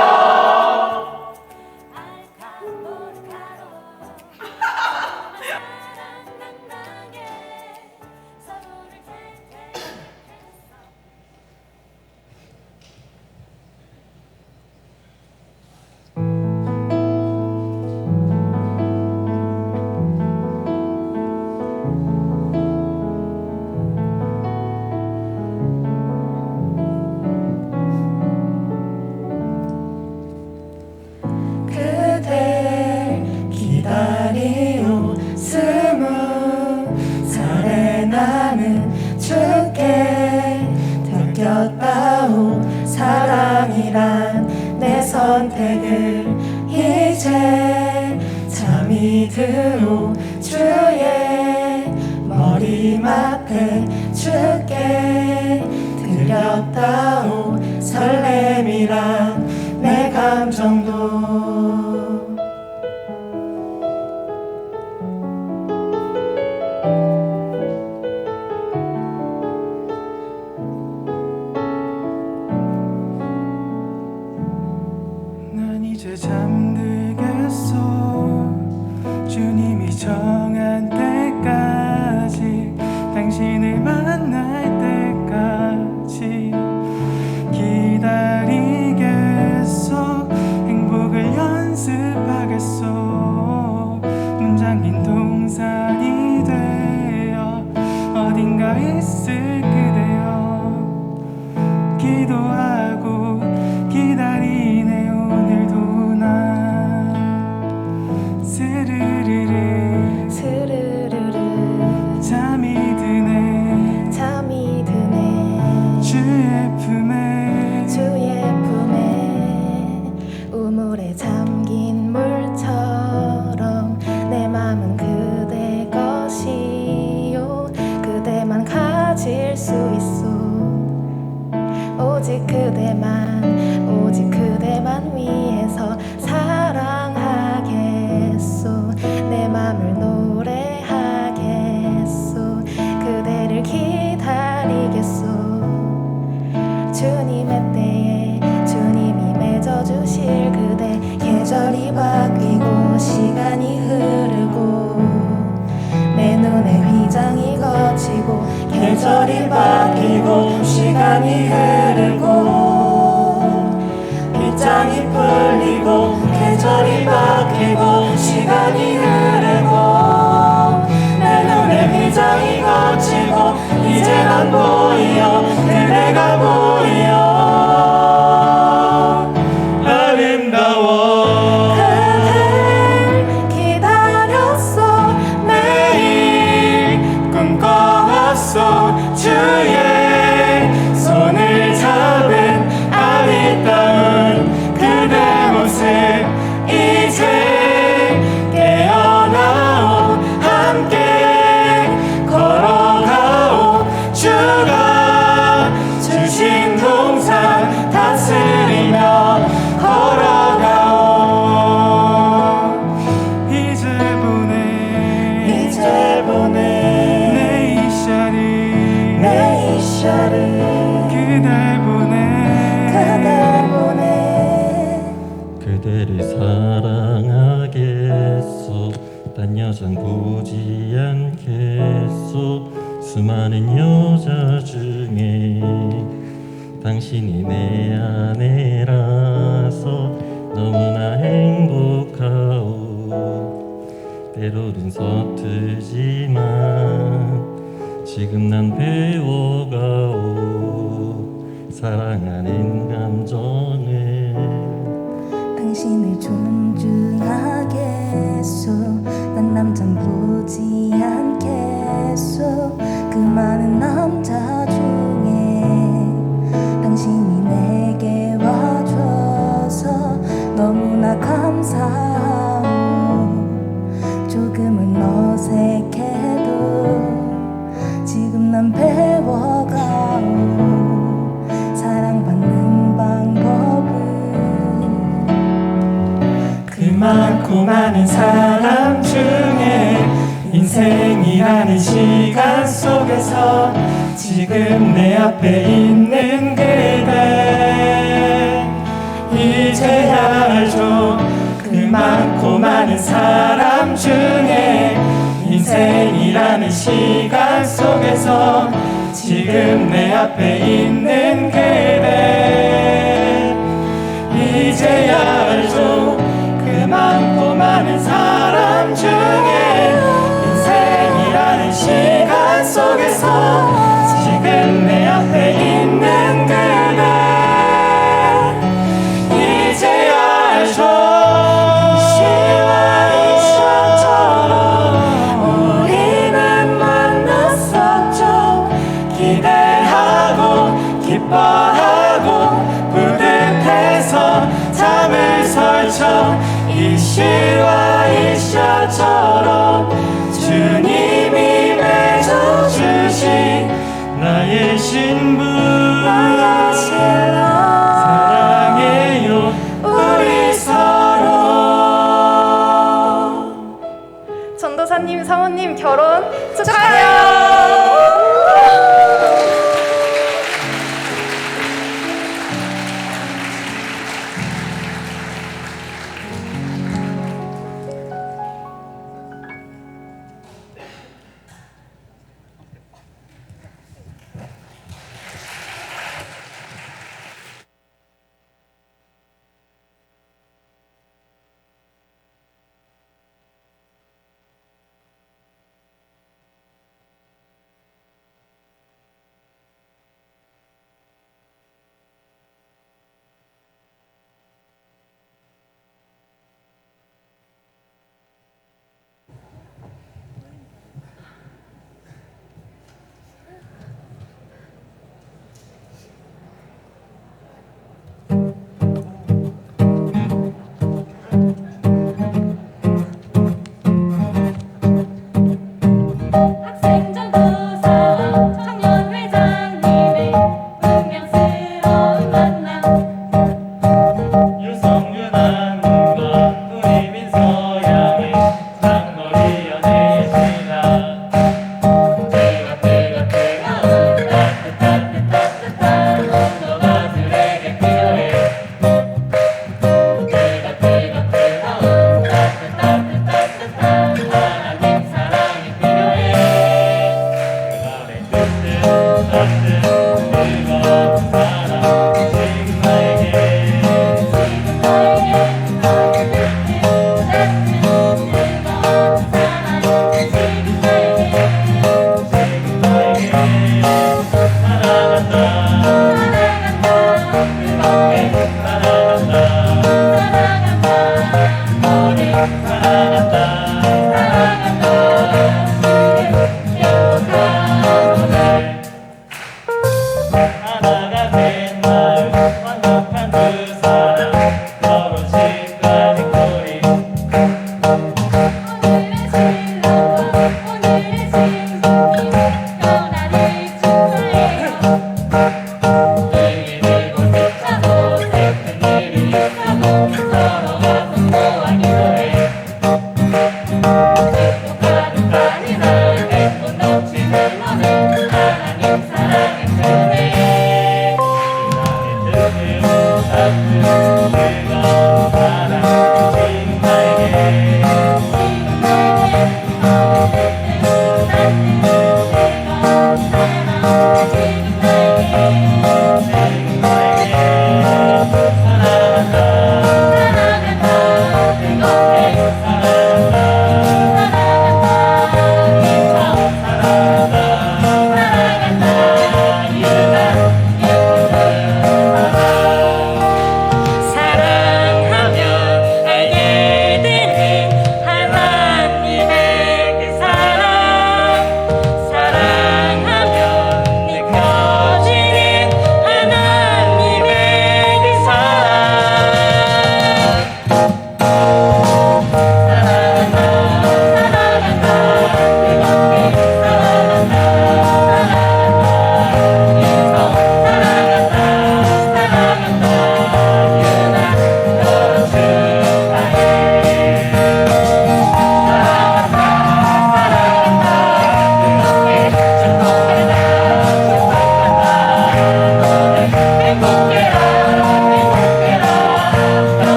그댈 기다리오 20살에 나는 주께 느꼈다오. 사랑이란 내 선택을 이제 잠이 드오. 주의 머리맡에 주께 드렸다오. 설렘이란 내 감정도 난 이제 잠들겠어. 주님이 정한 때까지 당신을 만날 때까지 기다리겠어. 행복을 연습하겠어. 문장긴 동산이 되어 어딘가 있을 그대여 기도하고 기다리네 오늘도 난. 스르르르 스르르르 잠이 드네 잠이 드네. 주의 품에 주의 품에 우물에 잠긴 물처럼 내 맘은 그대 것이요. 그대만 가질 수 있어. 오직 그대만 위해서 사랑하겠소. 내 맘을 노래하겠소. 그대를 기다리겠소. 주님의 때에 주님이 맺어주실 그대. 계절이 바뀌고 시간이 흐르고 내 눈에 휘장이 거치고 계절이 바뀌고 시간이 흐르고 빗장이 풀리고 계절이 바뀌고 시간이 흐르고 내 눈에 휘장이 거치고 비춰지고 이제 난 보여 그대가 보여 아름다워 그댈 기다렸어 매일 꿈꿔왔어 주의 손을 잡은 아리따운 그대 모습 이제 깨어나오 함께 걸어가오 주가 주신 동산 다스리며 걸어가오 이제 보내 이제 보내 내 이샤를 내 이샤를 그댈 보내 그대를 사랑하겠소 딴 여잔 보지 않겠소 수많은 여자 중에 당신이 내 아내라서 너무나 행복하오 때로는 서투지만 지금 난 배워가오 사랑하는 감정을 당신을 존중하겠소 난 남잔 보지 않겠소 그 많은 남자 중에 당신이 내게 와줘서 너무나 감사하오 조금은 어색해도 지금 난 배워가오 사랑받는 방법을 그 많고 많은 사람 중에 인생이라는 시간 속에서 지금 내 앞에 있는 그대 이제야 알죠 그 많고 많은 사람 중에 인생이라는 시간 속에서 지금 내 앞에 있는 그대 이제야 알죠 그 많고 많은 사람 중에 인생이라는 시간 속에서 지금 내 앞에 있는 그대 이제야 알죠 시와 이션처럼 우리는 만났었죠 기대하고 기뻐하고 뿌듯해서 잠을 설쳐 이 시와 이샤처럼 주님이 맺어주신 나의 신부 나의 신랑 사랑해요 우리 서로 전도사님, 사모님 결혼 축하해요.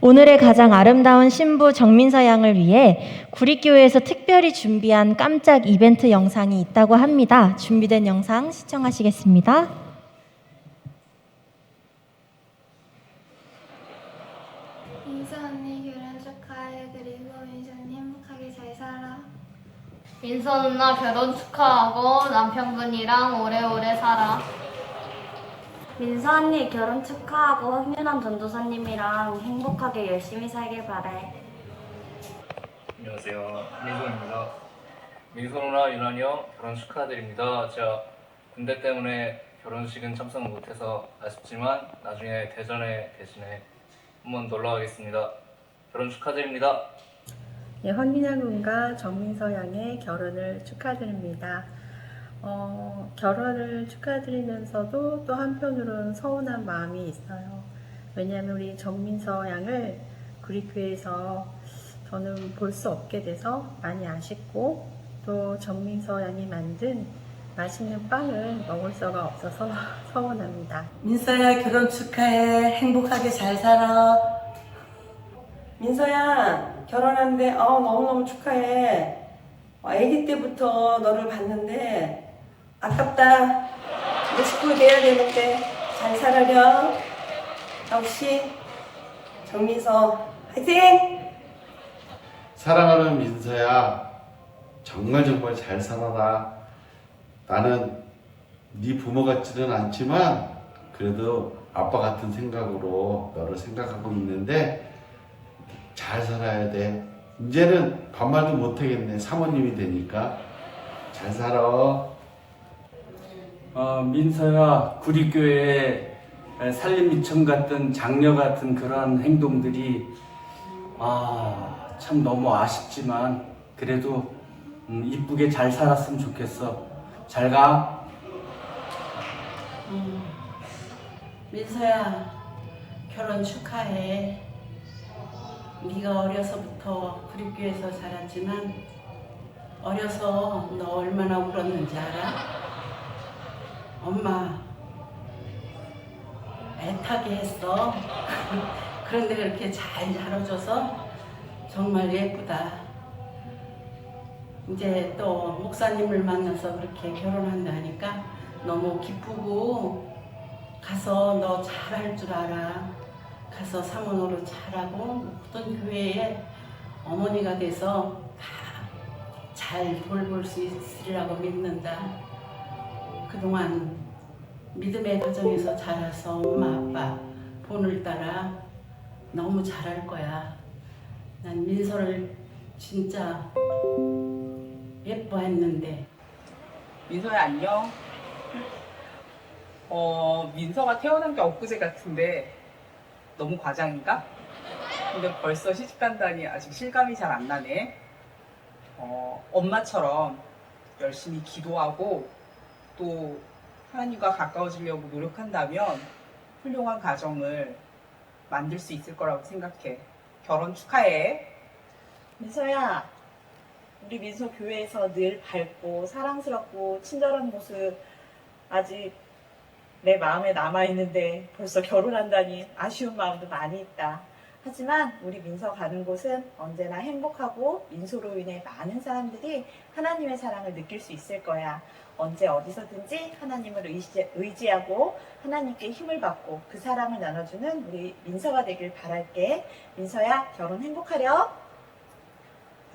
오늘의 가장 아름다운 신부 정민서 양을 위해 구립교회에서 특별히 준비한 깜짝 이벤트 영상이 있다고 합니다. 준비된 영상 시청하시겠습니다. 민서 언니 결혼 축하해. 그리고 민서님 행복하게 잘 살아. 민서 누나 결혼 축하하고 남편분이랑 오래오래 살아. 민서 언니 결혼 축하하고 황윤환 전도사님이랑 행복하게 열심히 살길 바래. 안녕하세요. 민성입니다. 민서 누나 유난히 형 결혼 축하드립니다. 제가 군대 때문에 결혼식은 참석 못해서 아쉽지만 나중에 대전에 대신에 한번 놀러 가겠습니다. 결혼 축하드립니다. 네, 황민양 군과 정민서 양의 결혼을 축하드립니다. 결혼을 축하드리면서도 또 한편으로는 서운한 마음이 있어요. 왜냐하면 우리 정민서 양을 구립교회에서 저는 볼 수 없게 돼서 많이 아쉽고, 또 정민서 양이 만든 맛있는 빵을 먹을 수가 없어서 서운합니다. 민서야 결혼 축하해. 행복하게 잘 살아. 민서야 결혼한데 너무너무 축하해. 아기 때부터 너를 봤는데 아깝다. 이제 식구 돼야 되는데 잘 살아렴. 역시 정민서 화이팅! 사랑하는 민서야, 정말 잘 살아라. 나는 네 부모 같지는 않지만 그래도 아빠 같은 생각으로 너를 생각하고 있는데 잘 살아야 돼. 이제는 반말도 못하겠네. 사모님이 되니까. 잘 살아. 민서야, 구립교회의 살림미천 같은 장녀 같은 그런 행동들이 참 너무 아쉽지만 그래도 이쁘게 잘 살았으면 좋겠어. 잘 가. 민서야 결혼 축하해. 네가 어려서부터 구립교회에서 자랐지만 어려서 너 얼마나 울었는지 알아? 엄마 애타게 했어. 그런데 그렇게 잘 자라줘서 정말 예쁘다. 이제 또 목사님을 만나서 그렇게 결혼한다니까 너무 기쁘고, 가서 너 잘할 줄 알아. 가서 사모노릇 잘하고 어떤 교회에 어머니가 돼서 다 잘 돌볼 수 있으리라고 믿는다. 그동안 믿음의 가정에서 자라서 엄마 아빠 본을 따라 너무 잘할 거야. 난 민서를 진짜 예뻐했는데. 민서야 안녕. 민서가 태어난 게 엊그제 같은데 너무 과장인가? 근데 벌써 시집간다니 아직 실감이 잘 안 나네. 엄마처럼 열심히 기도하고 또 하나님과 가까워지려고 노력한다면 훌륭한 가정을 만들 수 있을 거라고 생각해. 결혼 축하해. 민서야, 우리 민서 교회에서 늘 밝고 사랑스럽고 친절한 모습 아직 내 마음에 남아있는데 벌써 결혼한다니 아쉬운 마음도 많이 있다. 하지만 우리 민서 가는 곳은 언제나 행복하고 민서로 인해 많은 사람들이 하나님의 사랑을 느낄 수 있을 거야. 언제 어디서든지 하나님을 의지하고 하나님께 힘을 받고 그 사랑을 나눠주는 우리 민서가 되길 바랄게. 민서야, 결혼 행복하렴.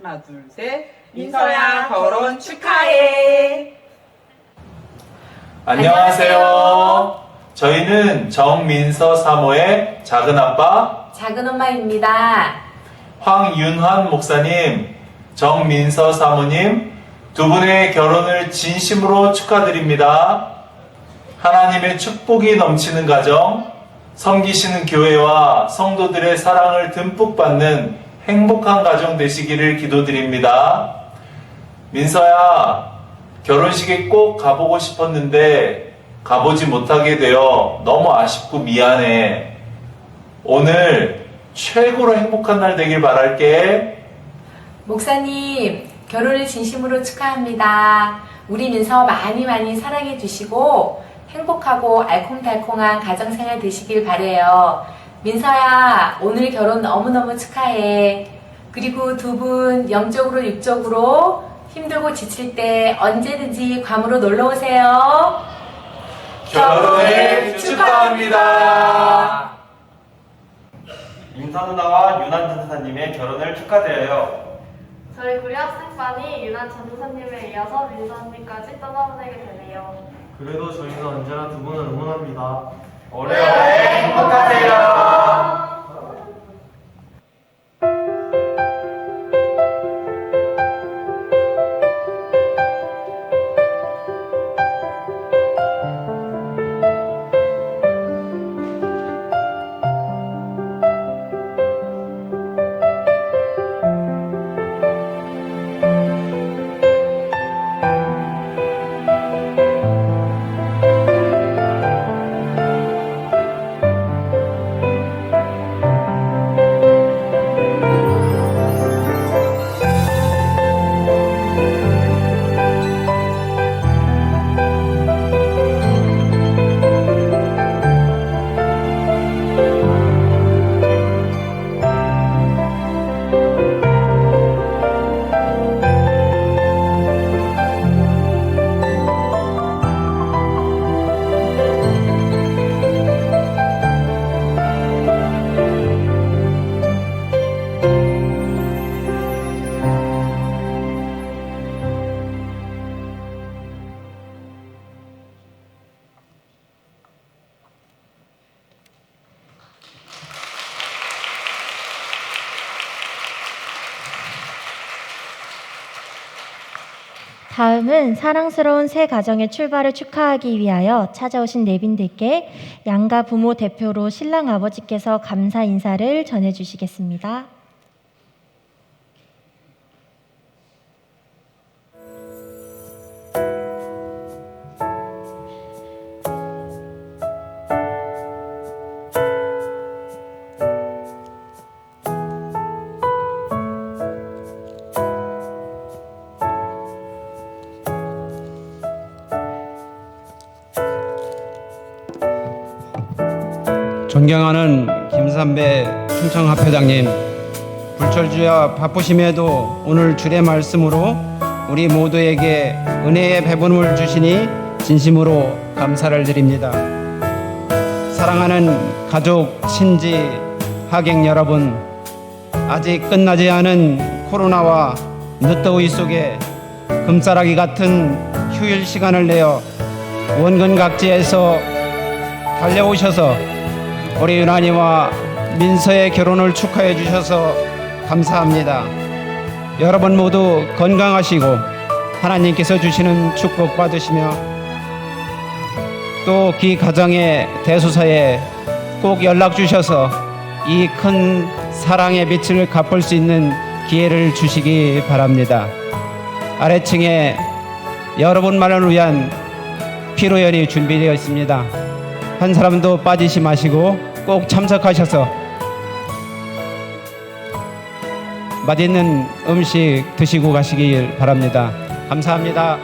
하나, 둘, 셋. 민서야, 결혼 축하해. 안녕하세요. 저희는 정민서 사모의 작은아빠, 작은엄마입니다. 황윤환 목사님, 정민서 사모님 두 분의 결혼을 진심으로 축하드립니다. 하나님의 축복이 넘치는 가정, 섬기시는 교회와 성도들의 사랑을 듬뿍 받는 행복한 가정 되시기를 기도드립니다. 민서야, 결혼식에 꼭 가보고 싶었는데 가보지 못하게 되어 너무 아쉽고 미안해. 오늘 최고로 행복한 날 되길 바랄게. 목사님, 결혼을 진심으로 축하합니다. 우리 민서 많이 사랑해 주시고 행복하고 알콩달콩한 가정생활 되시길 바래요. 민서야, 오늘 결혼 너무너무 축하해. 그리고 두 분 영적으로 육적으로 힘들고 지칠 때 언제든지 괌으로 놀러오세요. 결혼을 축하합니다. 민서 누나와 윤한 전도사님의 결혼을 축하드려요. 저희 구리 학생반이 유난 전도사님에 이어서 민서 언니까지 떠나보내게 되네요. 그래도 저희는 언제나 두 분을 응원합니다. 오래오래 행복하세요. 다음은 사랑스러운 새 가정의 출발을 축하하기 위하여 찾아오신 내빈들께 양가 부모 대표로 신랑 아버지께서 감사 인사를 전해주시겠습니다. 존경하는 김삼배 충청합회장님, 불철주야 바쁘심에도 오늘 주의 말씀으로 우리 모두에게 은혜의 배분을 주시니 진심으로 감사를 드립니다. 사랑하는 가족, 친지, 하객 여러분, 아직 끝나지 않은 코로나와 늦더위 속에 금싸라기 같은 휴일 시간을 내어 원근 각지에서 달려오셔서 우리 윤환이와 민서의 결혼을 축하해 주셔서 감사합니다. 여러분 모두 건강하시고 하나님께서 주시는 축복 받으시며 또 그 가정의 대소사에 꼭 연락 주셔서 이 큰 사랑의 빛을 갚을 수 있는 기회를 주시기 바랍니다. 아래층에 여러분만을 위한 피로연이 준비되어 있습니다. 한 사람도 빠지지 마시고 꼭 참석하셔서 맛있는 음식 드시고 가시길 바랍니다. 감사합니다.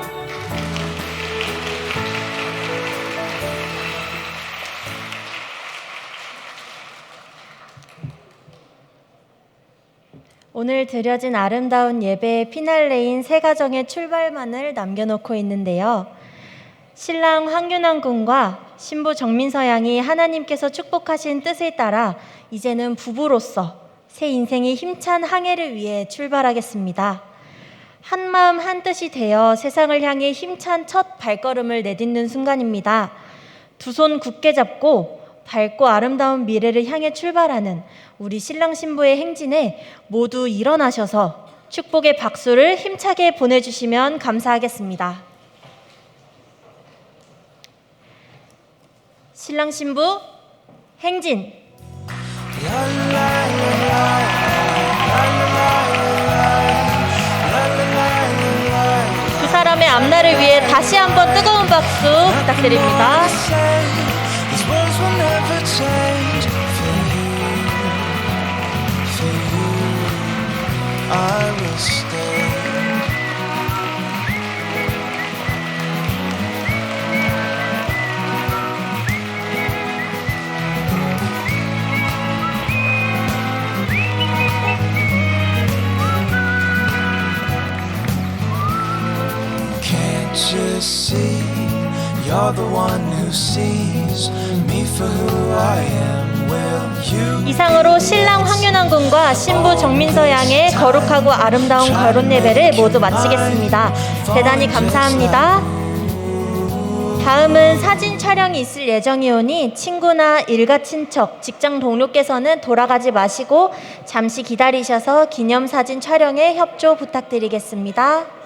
오늘 드려진 아름다운 예배의 피날레인 새 가정의 출발만을 남겨놓고 있는데요. 신랑 황윤환 군과 신부 정민서 양이 하나님께서 축복하신 뜻에 따라 이제는 부부로서 새 인생의 힘찬 항해를 위해 출발하겠습니다. 한마음 한뜻이 되어 세상을 향해 힘찬 첫 발걸음을 내딛는 순간입니다. 두 손 굳게 잡고 밝고 아름다운 미래를 향해 출발하는 우리 신랑 신부의 행진에 모두 일어나셔서 축복의 박수를 힘차게 보내주시면 감사하겠습니다. 신랑 신부 행진. 두 사람의 앞날을 위해 다시 한번 뜨거운 박수 부탁드립니다. You see, you're the one who sees me for who I am. Will you? 이상으로 신랑 황윤환 군과 신부 정민서 양의 거룩하고 아름다운 결혼 예배를 모두 마치겠습니다. 대단히 감사합니다. 다음은 사진 촬영이 있을 예정이오니 친구나 일가 친척, 직장 동료께서는 돌아가지 마시고 잠시 기다리셔서 기념사진 촬영에 협조 부탁드리겠습니다.